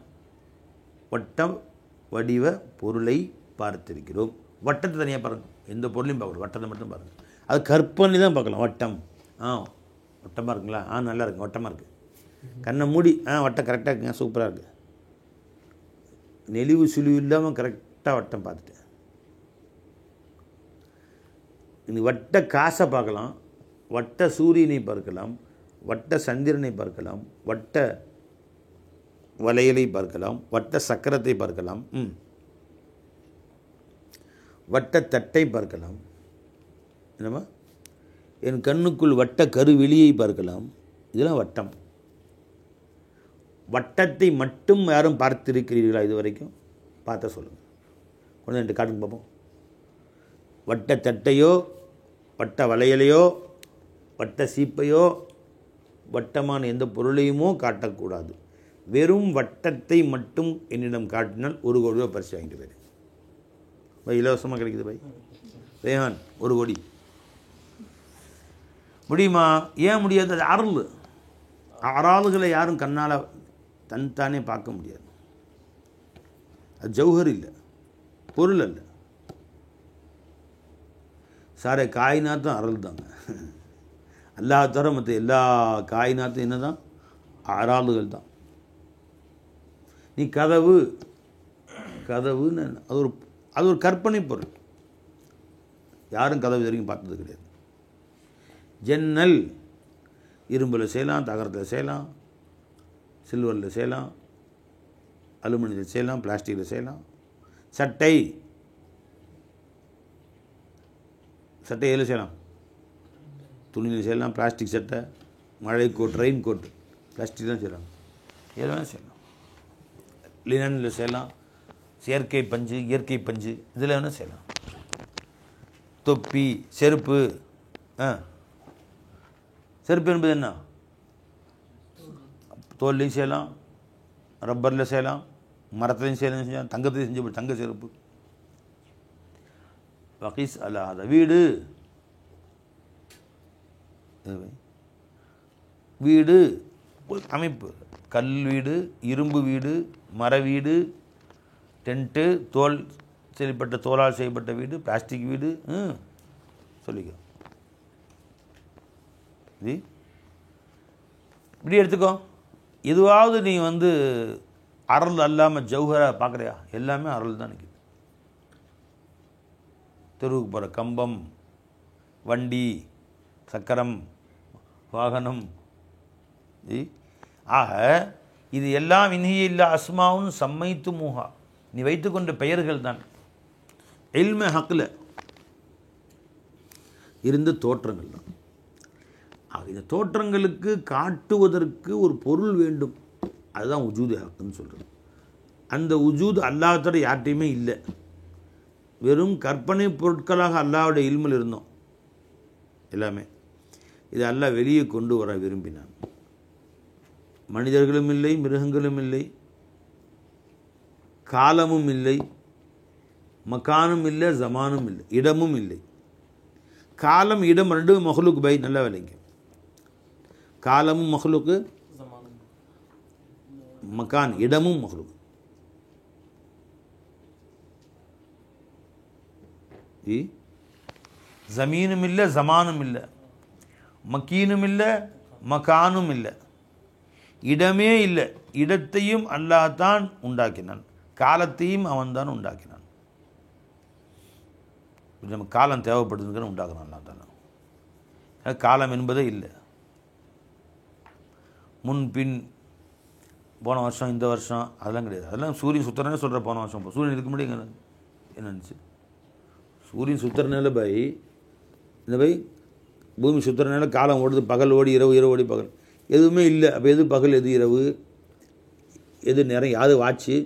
வட்ட வடிவ பொருளை பார்த்திருக்கிறோம். வட்டத்தை தனியாக பாருங்கள். எந்த பொருளையும் பார்க்கணும், வட்டத்தை மட்டும் பாருங்கள். அது கற்பனை தான் பார்க்கலாம். வட்டம், வட்டமாக இருக்குங்களா? நல்லா இருக்குங்க, வட்டமாக இருக்குது. கண்ணை மூடி, வட்டம் கரெக்டாக இருக்குங்க, சூப்பராக இருக்குது. நெளிவு சுழிவு இல்லாமல் கரெக்டாக வட்டம் பார்த்துட்டேன். இன்னைக்கு வட்ட காசை பார்க்கலாம், வட்ட சூரியனை பார்க்கலாம், வட்ட சந்திரனை பார்க்கலாம், வட்ட வளையலை பார்க்கலாம், வட்ட சக்கரத்தை பார்க்கலாம், வட்ட தட்டை பார்க்கலாம். என்னம்மா, என் கண்ணுக்குள் வட்ட கருவெளியை பார்க்கலாம். இதெல்லாம் வட்டம். வட்டத்தை மட்டும் யாரும் பார்த்திருக்கிறீர்களா இது வரைக்கும்? பார்த்த சொல்லுங்கள். கொஞ்சம் 2 காட்டுங்க பார்ப்போம். வட்ட தட்டையோ, வட்ட வளையலையோ, வட்ட சீப்பையோ, வட்டமான எந்த பொருளையுமோ காட்டக்கூடாது. வெறும் வட்டத்தை மட்டும் என்னிடம் காட்டினால் 1 கோடி ரூபா பரிசு வாங்கிட்டு போயிரு. பை, இலவசமாக கிடைக்குது பை. ரேஹான் 1 கோடி. முடியுமா? ஏன் முடியாது? அது அருள். அறாளுகளை யாரும் கண்ணால் தன்தானே பார்க்க முடியாது. அது ஜௌஹர் இல்லை, பொருள் அல்ல. சாரே காயினாத்தும் அருள் தாங்க. அல்லாஹ் தவிர மற்ற எல்லா காயினாத்தும் என்ன தான்? அறாளுகள் தான். நீ கதவுன்னு அது ஒரு கற்பனை பொருள். யாரும் கதவு வரைக்கும் பார்த்தது கிடையாது. ஜன்னல் இரும்பில் செய்யலாம், தகரத்தில் செய்யலாம், சில்வரில் செய்யலாம், அலுமினியத்தில் செய்யலாம், பிளாஸ்டிக்கில் செய்யலாம். சட்டை எதில் செய்யலாம்? துணியில் செய்யலாம். பிளாஸ்டிக் சட்டை, மழை கோட், ரெயின் கோட் பிளாஸ்டிக் தான் செய்யலாம். எதில் வேணால் செய்யலாம். லினனில் செய்யலாம், செயற்கை பஞ்சு, இயற்கை பஞ்சு, இதில் வேணால் செய்யலாம். தொப்பி, செருப்பு. செருப்பு என்பது என்ன? தோல்லையும் செய்யலாம், ரப்பரில் செய்யலாம், மரத்துலையும் செய்யலாம், தங்கத்தையும் செஞ்சு தங்க செருப்பு. வகீஸ் அல்லாத வீடு. வீடு அமைப்பு. கல் வீடு, இரும்பு வீடு, மர வீடு, டென்ட்டு, தோல் செய்யப்பட்ட தோலால் செய்யப்பட்ட வீடு, பிளாஸ்டிக் வீடு. சொல்லிக்க. இது இப்படி எடுத்துக்கோ. எதுவாவது நீ வந்து அருள் அல்லாமல் ஜௌஹரா பார்க்குறியா? எல்லாமே அருள் தான் நிற்கிது. தெருவுக்கு போகிற கம்பம், வண்டி, சக்கரம், வாகனம். ஆக இது எல்லாம் இன்ஹிய இல்லா அஸ்மாவும் சம்மைத்து மூஹா, நீ வைத்துக்கொண்ட பெயர்கள் தான். இல்ம ஹக்கில் இருந்த தோற்றங்கள் தான். இந்த தோற்றங்களுக்கு காட்டுவதற்கு ஒரு பொருள் வேண்டும். அதுதான் உஜூது ஹக்குன்னு சொல்கிறது. அந்த உஜூது அல்லாஹ்வுடைய யார்ட்டையுமே இல்லை. வெறும் கற்பனை பொருட்களாக அல்லாஹ்வுடைய இல்மில் இருந்தோம் எல்லாமே. இது அல்லாஹ் வெளியே கொண்டு வர விரும்பினான். மனிதர்களும் இல்லை, மிருகங்களும் இல்லை, காலமும் இல்லை, மக்கானும் இல்லை, ஜமானும் இல்லை, இடமும் இல்லை. காலம் இடம் ரெண்டும் மஹ்லூக் பை, நல்ல வேலைங்க. காலமும் மஹ்லூக்கு, மக்கான் இடமும் மஹ்லூக். ஜமீனும் இல்லை, ஜமானும் இல்லை, மக்கீனும் இல்லை, மக்கானும் இல்லை, இடமே இல்லை. இடத்தையும் அல்லாஹ் தான் உண்டாக்கினான், காலத்தையும் அவன் தான் உண்டாக்கினான். நம்ம காலம் தேவைப்படுதுன்னு உண்டாக்குறான் அல்லாஹ் தானே. காலம் என்பதே இல்லை. முன் பின், போன வருஷம் இந்த வருஷம் அதெல்லாம் கிடையாது. அதெல்லாம் சூரியன் சுத்தரனே சொல்கிற. போன வருஷம் சூரியன் இருக்க முடியுங்க என்ன நினச்சி? சூரியன் சுத்தரனால பை இந்த பை பூமி சுத்தரனால காலம் ஓடுது. பகல் ஓடி இரவு, இரவு ஓடி பகல், எதுவுமே இல்லை. அப்போ எது பகல், எது இரவு, எது நேரம், யாது வாட்சி,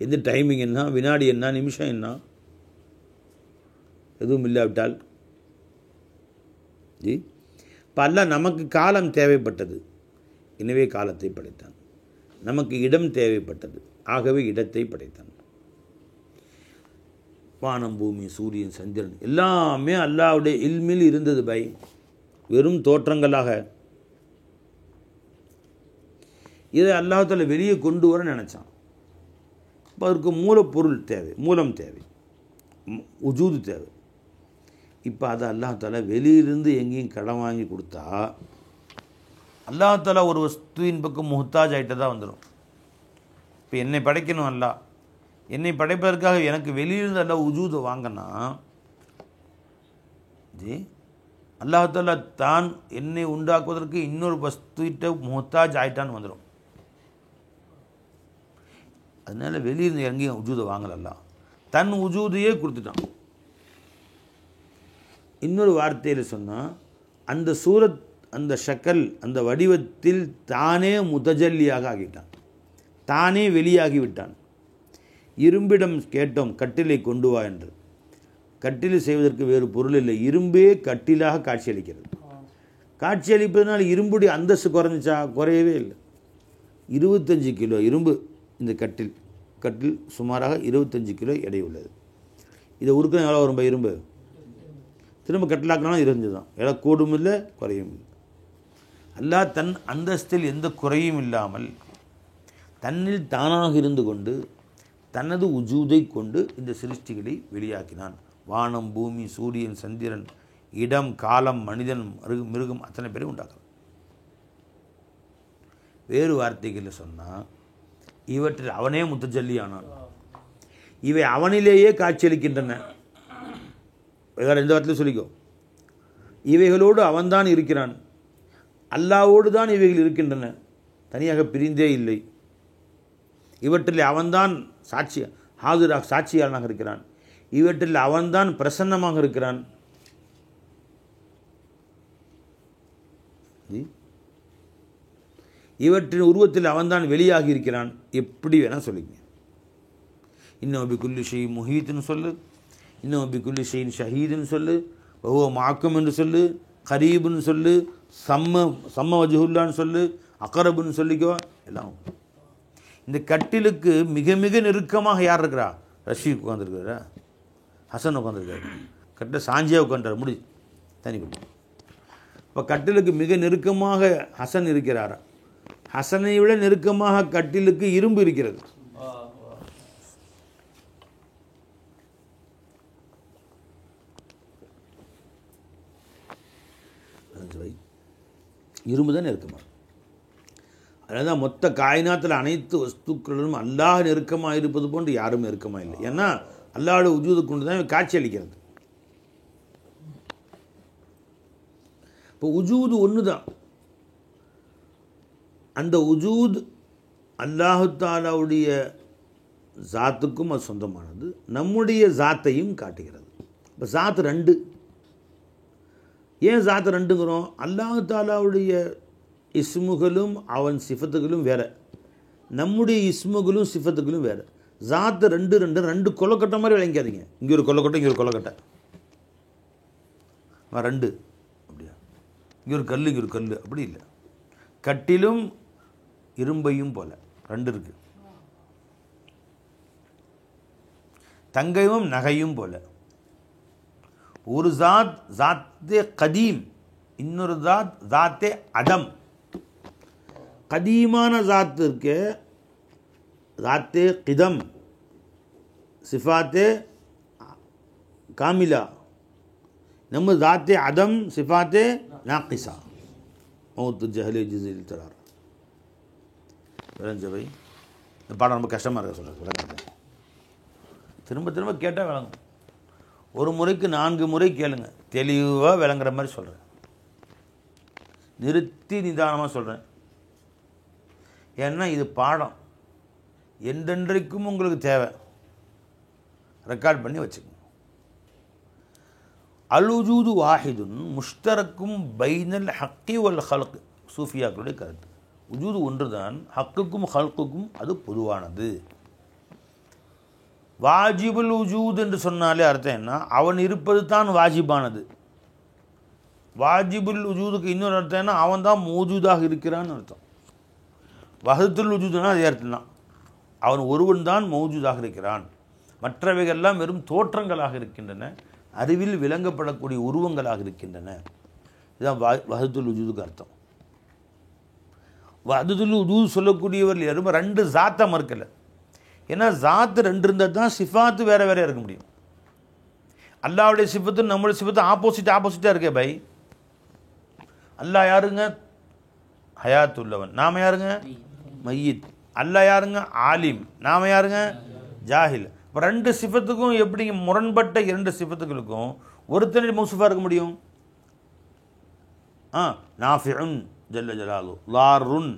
எது டைமிங் என்ன, வினாடி என்ன, நிமிஷம் என்ன, எதுவும் இல்லாவிட்டால் ஜி. இப்போ அல்லாஹ் நமக்கு காலம் தேவைப்பட்டது, எனவே காலத்தை படைத்தான். நமக்கு இடம் தேவைப்பட்டது, ஆகவே இடத்தை படைத்தான். வானம், பூமி, சூரியன், சந்திரன் எல்லாமே அல்லாஹ்வுடைய இல்மில் இருந்தது பை, வெறும் தோற்றங்களாக. இதை அல்லாஹ்வுத்தாலா வெளியே கொண்டு வர நினச்சான். இப்போ அதற்கு மூலப்பொருள் தேவை, மூலம் தேவை, உஜூது தேவை. இப்போ அதை அல்லாஹ்வுத்தாலா வெளியிலிருந்து எங்கேயும் கடன் வாங்கி கொடுத்தா அல்லாஹ்வுத்தாலா ஒரு வஸ்துவின் பக்கம் முஹ்தாஜ் ஆகிட்டு தான் வந்துடும். இப்போ என்னை படைக்கணும் அல்லாஹ், என்னை படைப்பதற்காக எனக்கு வெளியிலிருந்து அல்லாஹ் உஜூதை வாங்கினா ஜி, அல்லாஹ்வுத்தாலா தான் என்னை உண்டாக்குவதற்கு இன்னொரு வஸ்துவிட்ட முஹ்தாஜ் ஆகிட்டான்னு வந்துடும். அதனால வெளியிருந்து எங்கேயும் உஜூதை வாங்கலல்ல, தன் உஜூதையே கொடுத்துட்டான். இன்னொரு வார்த்தையில் சொன்னால், அந்த சூரத், அந்த ஷக்கல், அந்த வடிவத்தில் தானே முதஜல்லியாக ஆகிட்டான், தானே வெளியாகிவிட்டான். இரும்பிடம் கேட்டோம், கட்டிலை கொண்டு வா என்று. கட்டிலை செய்வதற்கு வேறு பொருள் இல்லை, இரும்பே கட்டிலாக காட்சியளிக்கிறது. காட்சியளிப்பதனால் இரும்புடைய அந்தஸ்து குறைஞ்சிச்சா? குறையவே இல்லை. 25 கிலோ இரும்பு இந்த கட்டில். கட்டில் சுமாராக 25 கிலோ எடை உள்ளது. இதை உருக்கணும் எவ்வளோ வரும் இரும்பு? திரும்ப கட்டிலாக்கினாலும் 25 தான். எடை கூடும் இல்லை, குறையும் இல்லை. அல்லாஹ் தன் அந்தஸ்தில் எந்த குறையும் இல்லாமல் தன்னில் தானாக இருந்து கொண்டு தனது உஜூதை கொண்டு இந்த சிருஷ்டிகளை வெளியாக்கினான். வானம், பூமி, சூரியன், சந்திரன், இடம், காலம், மனிதன், மிருகம் அத்தனை பேரும் உண்டாக்குறான். வேறு வார்த்தைகளில் சொன்னால், இவற்றில் அவனே முத்தஜல்லி ஆனான். இவை அவனிலேயே காட்சியளிக்கின்றன. வேறு எந்த வார்த்தையில் சொல்லிக்கோ, இவைகளோடு அவன்தான் இருக்கிறான், அல்லாவோடு தான் இவைகள் இருக்கின்றன, தனியாக பிரிந்தே இல்லை. இவற்றில் அவன்தான் ஹாஜராக சாட்சியாளனாக இருக்கிறான். இவற்றில் அவன்தான் பிரசன்னமாக இருக்கிறான். இவற்றின் உருவத்தில் அவன்தான் வெளியாகி இருக்கிறான். எப்படி வேணால் சொல்லிங்க. இன்னும் பிகுல்லி ஷெய் முஹீத்னு சொல்லு, இன்னும் பிகுல்லி ஷெயின் ஷஹீதுன்னு சொல்லு, ஓ மாக்கம் என்று சொல்லு, கரீபுன்னு சொல்லு, சம்ம வஜுல்லான்னு சொல்லு, அக்கரபுன்னு சொல்லிக்கோ, எல்லாம். இந்த கட்டிலுக்கு மிக மிக நெருக்கமாக யார் இருக்கிறா? ரஷீக் உட்காந்துருக்காரா, ஹசன் உட்காந்துருக்காரு. கட்டில் சாஞ்சியாக உட்காந்துறாரு, முடி தனி பண்ணி. இப்போ கட்டிலுக்கு மிக நெருக்கமாக ஹசன் இருக்கிறாரா? ஹசனை விட நெருக்கமாக கட்டிலுக்கு இரும்பு இருக்கிறது. வை. இரும்பு தான் நெருக்கமாக. அதனால தான் மொத்த காயினாத்தில் அனைத்து வஸ்துக்களிலும் அல்லாஹ் நெருக்கமாக இருப்பது போன்று யாரும் நெருக்கமாக இல்லை. ஏன்னா அல்லாஹ்வோட உஜூது கொண்டு தான் காட்சி அளிக்கிறது. இப்போ உஜூது ஒன்று தான். அந்த உஜூத் அல்லாஹு தாலாவுடைய ஜாத்துக்கும் அது சொந்தமானது, நம்முடைய ஜாத்தையும் காட்டுகிறது. இப்போ ஜாத் ரெண்டு. ஏன் ஜாத் ரெண்டுங்கிறோம்? அல்லாஹு தாலாவுடைய இஸ்முகளும் அவன் சிஃபத்துகளும் வேறு, நம்முடைய இஸ்முகளும் சிஃபத்துகளும் வேறு. ஜாத்து ரெண்டு ரெண்டு ரெண்டு கொல்லக்கட்டை மாதிரி விளங்காதீங்க. இங்கே ஒரு கொல்லக்கட்டை, இங்கே ஒரு கொல்லக்கட்டை, ரெண்டு அப்படியா? இங்கே ஒரு கல், இங்கே ஒரு கல், அப்படி இல்லை. கட்டிலும் இரும்பையும் போல ரெண்டு இருக்கு. தங்கையும் நகையும் போல. ஒரு ஜாத் ஜாத்தே கதீம், இன்னொரு ஜாத் ஜாத்தே அதம். கதீமான ஜாத் இருக்கு, ஜாத்தே கிதம், சிஃபாத்தே காமிலா. நம்ம ஜாத்தே அதம், சிஃபாத்தே நாக்கிசா. மௌத்து ஜஹலே ஜிஸில் தரார். விளஞ்சவை இந்த பாடம் ரொம்ப கஷ்டமாக இருக்க சொல்கிறேன். திரும்ப திரும்ப கேட்டால் விளங்கும். ஒரு முறைக்கு 4 முறை கேளுங்க, தெளிவாக விளங்குற மாதிரி சொல்கிறேன். நிறுத்தி நிதானமாக சொல்கிறேன். ஏன்னா இது பாடம் என்றென்றைக்கும் உங்களுக்கு தேவை. ரெக்கார்ட் பண்ணி வச்சுக்கோங்க. அல்-உஜூது வாஹிதுன் முஷ்தரக்கும் பைனல் ஹக்கி வல் ஹல்க். சூஃபியாக்களுடைய கருத்து. உஜூது ஒன்று தான், ஹக்குக்கும் ஹல்க்குக்கும் அது பொதுவானது. வாஜிபுல் உஜூத் என்று சொன்னாலே அர்த்தம் என்ன? அவன் இருப்பது தான் வாஜிபானது. வாஜிபுல் உஜூதுக்கு இன்னொரு அர்த்தம் என்ன? அவன் தான் மௌஜூதாக இருக்கிறான்னு அர்த்தம். வஹதத்துல் உஜூதுனா அதே அர்த்தம் தான். அவன் ஒருவன் தான் மௌஜூதாக இருக்கிறான், மற்றவைகள்லாம் வெறும் தோற்றங்களாக இருக்கின்றன, அறிவில் விளங்கப்படக்கூடிய உருவங்களாக இருக்கின்றன. இதுதான் வஹதத்துல் உஜூதுக்கு அர்த்தம். வஹதத்துல் உஜூத் சொல்லக்கூடியவர்கள் யாரும் 2 ஜாத்தை மறுக்கலை. ஏன்னா ஜாத்து 2 இருந்தால் தான் சிஃபாத்து வேறு வேறையாக இருக்க முடியும். அல்லாவுடைய சிஃபத்து நம்மளுடைய சிஃபத்து ஆப்போசிட்டாக இருக்கே பை. அல்லாஹ் யாருங்க? ஹயாத் உள்ளவன். நாம் யாருங்க? மையீத். அல்லாஹ் யாருங்க? ஆலிம். நாம் யாருங்க? ஜாஹில். இப்போ 2 சிஃபத்துக்கும் எப்படி முரண்பட்ட 2 சிஃபத்துகளுக்கும் ஒருத்தனை மௌசூஃபாக இருக்க முடியும்? நாஃபிஉன் ஜல்ல ஜலாலு, லாருன்,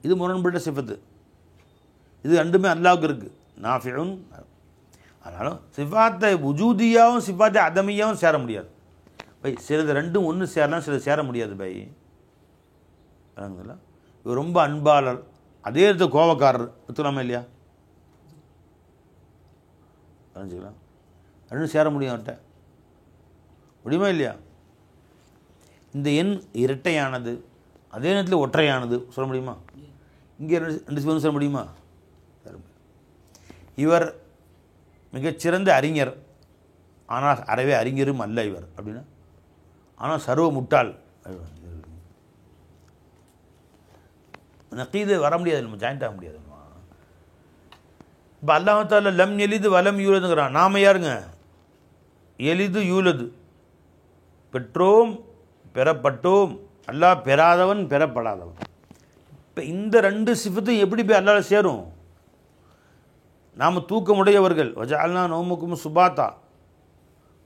இது முரண்பட்ட சிஃபத்து. இது ரெண்டுமே அல்லாவுக்கு இருக்குது, நாஃபிஉன். அதனாலும் சிஃபாத்தை உஜூதியாவும் சிஃபாத்தை அதமியாவும் சேர முடியாது பை. சிலது ரெண்டும் ஒன்று சேரலாம், சிலது சேர முடியாது பை. இவர் ரொம்ப அன்பாளர், அதே இடத்துல கோபக்காரர் ஒத்துக்கலாமா இல்லையா? தெரிஞ்சுக்கலாம். ரெண்டும் சேர முடியும் அவர்கிட்ட, முடியுமா இல்லையா? இந்த எண் இரட்டையானது, அதே நேரத்தில் ஒற்றையானது சொல்ல முடியுமா? இங்கே 2 சிவன் சொல்ல முடியுமா? இவர் மிகச்சிறந்த அறிஞர், ஆனால் அறவே அறிஞரும் அல்ல இவர் அப்படின்னா, ஆனால் சர்வ முட்டாள். நக்கீது வர முடியாது, நம்ம ஜாயிண்ட் ஆக முடியாது. இப்போ அல்லாஹ் தஆலா லம் எலிது வலம் யூலதுங்கிறான். நாம் யாருங்க? எலிது யூலது, பெற்றோம் பெறப்பட்டோம். அல்லாஹ் பெறாதவன் பெறப்படாதவன். இப்போ இந்த 2 சிஃபத்தும் எப்படி போய் அல்லாஹ் சேரும்? நாம் தூக்கமுடையவர்கள், வஜஅல்னா நௌமுக்கும் சுபாத்தா,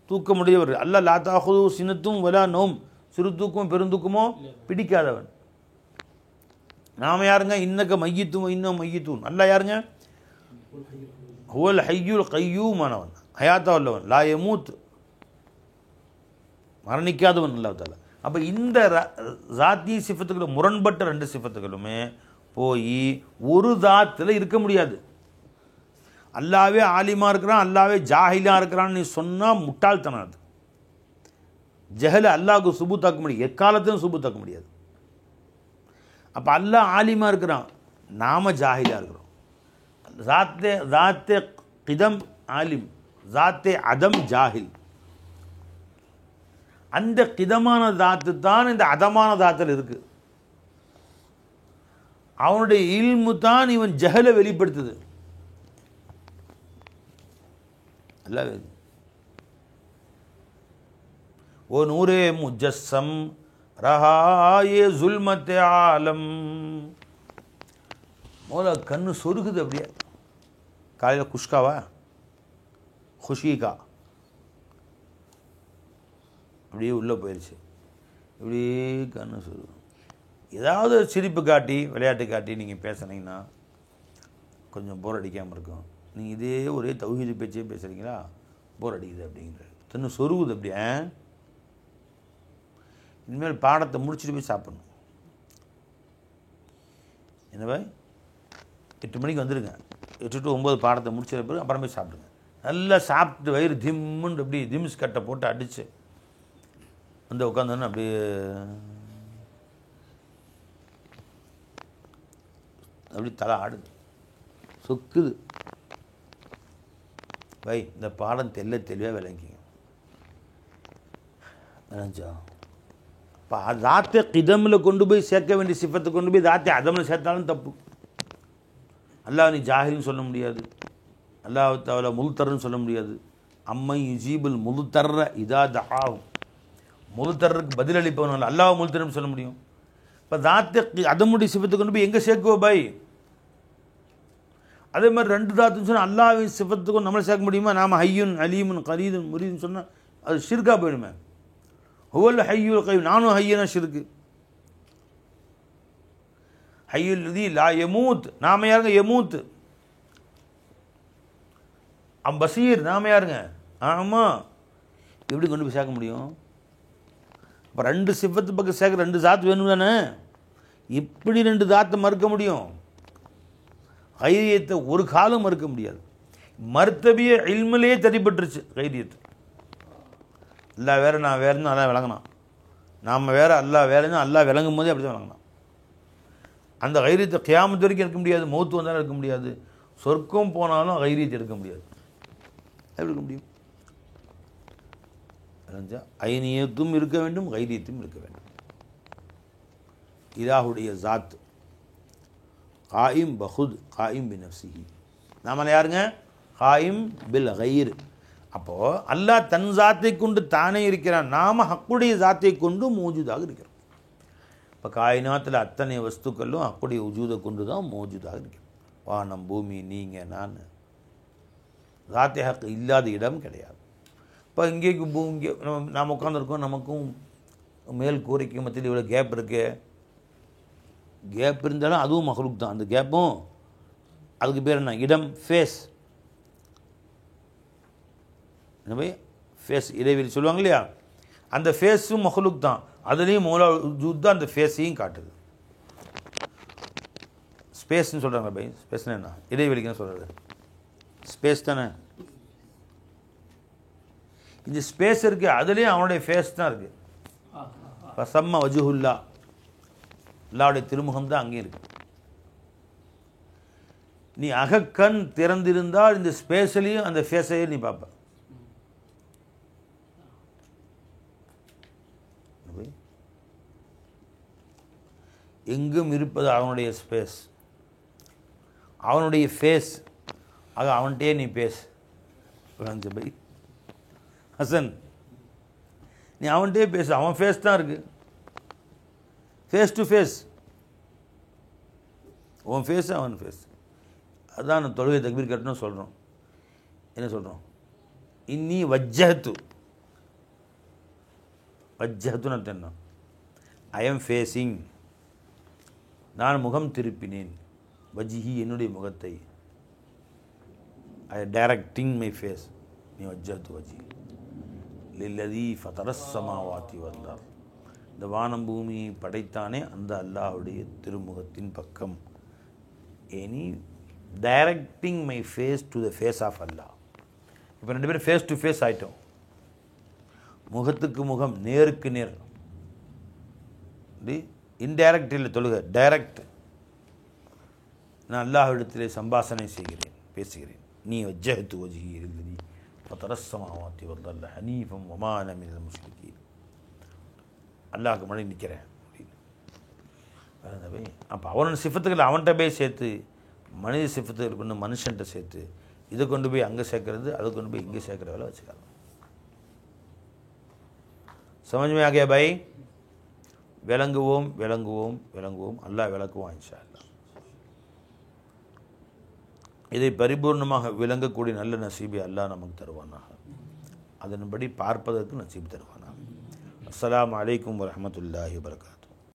தூக்கமுடையவர்கள். அல்லாஹ் லா தாஹுது சினத்தும் வலா நௌம், சிறு தூக்கமோ பெருந்தூக்கமோ பிடிக்காதவன். நாம் யாருங்க? இன்னக்க மையித்தும் இன்னும் மையித்தூன். அல்லாஹ் யாருங்க? ஹுவல் ஹய்யுல் கய்யூமானவன், ஹயாத்தா உள்ளவன், லா யமூத், மரணிக்காதவன் அல்லாஹ் தஆலா. அப்போ இந்த ஜாத்தி சிஃபத்துகளும் முரண்பட்ட 2 சிஃபத்துகளுமே போய் ஒரு ஜாத்தில் இருக்க முடியாது. அல்லாவே ஆலிமா இருக்கிறான், அல்லாவே ஜாஹிலாக இருக்கிறான்னு நீ சொன்னால் முட்டாள்தனம். அது ஜஹல அல்லாஹ்க்கு சுபூத்தாக்க முடியும், எக்காலத்தையும் சுபூத்தாக்க முடியாது. அப்போ அல்லாஹ் ஆலிமா இருக்கிறான், நாம ஜாஹிலாக இருக்கிறோம். ஜாத்தே கிதம் ஆலிம், ஜாத்தே அதம் ஜாஹில். அந்த கிதமான தாத்து தான் இந்த அதமான தாத்தில் இருக்கு. அவனுடைய இல்மு தான் இவன் ஜஹலை வெளிப்படுத்துது. அல்ல ஓ நூரே முஜஸ்ஸம் ரஹாயே ஜுல்மத்தே ஆலம். முதல்ல கண்ணு சொருகுது அப்படியே. காலையில் குஷ்காவா குஷிகா அப்படியே உள்ளே போயிடுச்சு. இப்படியே கண்ணு சொருகும். ஏதாவது சிரிப்பு காட்டி விளையாட்டு காட்டி நீங்கள் பேசுனீங்கன்னா கொஞ்சம் போர் அடிக்காமல் இருக்கும். நீங்கள் இதே ஒரே தௌஹீது பேச்சே பேசுகிறீங்களா, போர் அடிக்குது அப்படிங்கிற தன்னு சொருகுது அப்படியே. இனிமேல் பாடத்தை முடிச்சுட்டு போய் சாப்பிடணும். என்ன பாய், 8 மணிக்கு வந்துடுங்க. 8 to 9 பாடத்தை முடிச்ச பிறகு அப்புறம் போய் சாப்பிடுங்க. நல்லா சாப்பிட்டு வயிறு திம்முன்னு அப்படி திம்ஸ் கட்டை போட்டு அடித்து வந்து உட்காந்தோன்னு அப்படியே அப்படி தலை ஆடுது, சொக்குது. வை, இந்த பாடம் தெளிவாக விளங்கிங்க. விளைஞ்சா இப்போ தாத்தே கிதமில் கொண்டு போய் சேர்க்க வேண்டிய சிஃபத்தை கொண்டு போய் தாத்தே அதமில் சேர்த்தாலும் தப்பு. அல்லாஹ் நீ ஜாஹில்னு சொல்ல முடியாது, அல்லாஹ் தஆலா முல்தர்ன்னு சொல்ல முடியாது. அம்மை யுஜீபுல் முல்தர்ர இதா தஆஹு, முல்தர்ருக்கு பதிலளிப்பவன் அல்லாஹ் முல்தர்ன்னு சொல்ல முடியும். இப்போ தாத்தே அதமுடைய சிஃபத்தை கொண்டு போய் எங்கே சேர்க்குவோ பாய்? அதே மாதிரி 2 தாத்துன்னு சொன்னால் அல்லாஹ்வின் சிஃபத்துக்கும் நம்மளை சேர்க்க முடியுமா? நாம் ஹய்யுன் அலீமுன் கரீதுன் முரீதுன்னு சொன்னால் அது ஷிர்கா போயிடுமே. ஹுவல் ஹய்யுல் கய்யூம், நானும் ஹய்யனா ஷிர்கு. ஹய்யுல் லதீ லா யமூத், நாம யாருங்க? யமூத். பசீர், நாம யாருங்க? ஆமாம். எப்படி கொண்டு போய் சேர்க்க முடியும்? அப்போ 2 சிஃபத்து பக்கம் சேர்க்க 2 தாத்து வேணும் தானே. இப்படி 2 தாத்தை மறுக்க முடியும்? கைரியத்தை ஒரு காலம் மறுக்க முடியாது. மர்த்தபிய இல்மிலேயே தடிபட்டுருச்சு கைரியத்து. அல்லாஹ் வேறு நான் வேறுன்னு அல்லாஹ் விளங்கினான், நாம் வேறு அல்லாஹ் வேறுன்னு அல்லாஹ் விளங்கும் போதே அப்படி தான் விளங்கினான். அந்த கைரியத்தை கியாமத்து வரைக்கும் இருக்க முடியாது, மௌத்து வந்தாலும் இருக்க முடியாது, சொர்க்கம் போனாலும் கைரியத்தை எடுக்க முடியாது. எப்படி இருக்க முடியும்? ஐனியத்தும் இருக்க வேண்டும், கைரியத்தும் இருக்க வேண்டும். இலாஹுடைய ஜாத் காயிம் பஹுத் காயிம் பி நஃப்ஸிஹி. நாம யாருங்க? காயிம் பில் கைர். அப்போது அல்லாஹ் தன் ஜாத்தை கொண்டு தானே இருக்கிறான், நாம் ஹக்குடைய ஜாத்தை கொண்டு மௌஜூதாக இருக்கிறோம். இப்போ காயினாத்தில் அத்தனை வஸ்துக்களும் ஹக்குடைய உஜூதை கொண்டு தான் மௌஜூதாக இருக்கிறோம். வானம், பூமி, நீங்கள், நான். ஜாத்தை ஹக் இல்லாத இடம் கிடையாது. இப்போ இங்கே நாம் உட்காந்துருக்கோம், நமக்கும் மேல் கூரைக்கு மத்தியில் இவ்வளோ கேப் இருக்கு. கேப் இருந்தாலும் அதுவும் மஹ்லூக் தான். அந்த கேப்பும் அதுக்கு பேர் என்ன? இடம், ஃபேஸ். என்ன போய் ஃபேஸ் இடைவெளி சொல்லுவாங்க இல்லையா, அந்த ஃபேஸும் மஹ்லூக் தான். அதுலேயும் மௌலா வஜூத் தான் அந்த ஃபேஸையும் காட்டுது. ஸ்பேஸ்ன்னு சொல்கிறாங்க பை. ஸ்பேஸ்னா என்ன? இடைவெளிக்குன்னு சொல்கிறது ஸ்பேஸ் தானே. இந்த ஸ்பேஸ் இருக்குது, அதுலேயும் அவனுடைய ஃபேஸ் தான் இருக்குது. பசம்ம வஜுஹுல்லா, அல்லாவுடைய திருமுகம் தான் அங்கேயும் இருக்கு. நீ அகக்கண் திறந்திருந்தால் இந்த ஸ்பேஸ்லையும் அந்த ஃபேஸையும் நீ பார்ப்ப. எங்கும் இருப்பது அவனுடைய ஸ்பேஸ், அவனுடைய ஃபேஸ். ஆக அவன்கிட்டே நீ பேசு பை ஹசன், நீ அவன்கிட்டே பேசு. அவன் ஃபேஸ் தான் இருக்கு, ஃபேஸ் டு ஃபேஸ். உன் ஃபேஸ் அவன் ஃபேஸ். அதுதான் நான் தொழுகை தக்பீர் கட்டணும் சொல்கிறோம். என்ன சொல்கிறோம்? இன்னி வஜ்ஜஹத்து. வஜ்ஜஹத்துன்னு அர்த்தம் என்ன? ஐ எம் ஃபேஸிங், நான் முகம் திருப்பினேன். வஜ்ஹி, என்னுடைய முகத்தை. ஐ டைரக்டிங் மை ஃபேஸ். நீ வஜ்ஜஹத்து வஜ்ஹி லில்லதி ஃபதரஸ் ஸமாவாதி வல் அர்த். இந்த வானம் பூமி படைத்தானே அந்த அல்லாஹ்வுடைய திருமுகத்தின் பக்கம். Any directing my face to the face of Allah. இப்போ 2 பேரும் ஃபேஸ் டு ஃபேஸ் ஆகிட்டோம். முகத்துக்கு முகம், நேருக்கு நேர். இன்டைரக்ட் இல்லை தொழுக, டைரக்ட். நான் அல்லாஹ்விடத்திலே சம்பாஷணை செய்கிறேன், பேசுகிறேன். நீ வஜ்ஜஹத்து வஜ்ஹி லில்லதி ஃபதரஸ் ஸமாவாதி வல் அர்த் ஹனீஃபன் வமா அன மினல் முஷ்ரிகீன். அல்லாஹ்க்கு முன்னாடி நிற்கிறேன் அப்படின்னு. அப்போ அவனோட சிஃபத்துக்களை அவன்கிட்ட போய் சேர்த்து, மனித சிஃபத்துக்கள் கொண்டு மனுஷன்கிட்ட சேர்த்து, இதை கொண்டு போய் அங்கே சேர்க்கறது, அதை கொண்டு போய் இங்கே சேர்க்குற வேலை வச்சுக்கலாம். समझ में आ गया भाई? விளங்குவோம் விளங்குவோம் விளங்குவோம். அல்லாஹ் விளக்குவான் இன்ஷா அல்லாஹ். இதை பரிபூர்ணமாக விளங்கக்கூடிய நல்ல நசீபை அல்லாஹ் நமக்கு தருவானாக. அதன்படி பார்ப்பதற்கு நசீப் தருவானாக. அஸ்ஸலாமு அலைக்கும் வரஹ்மத்துல்லாஹி வபரகாத்துஹு.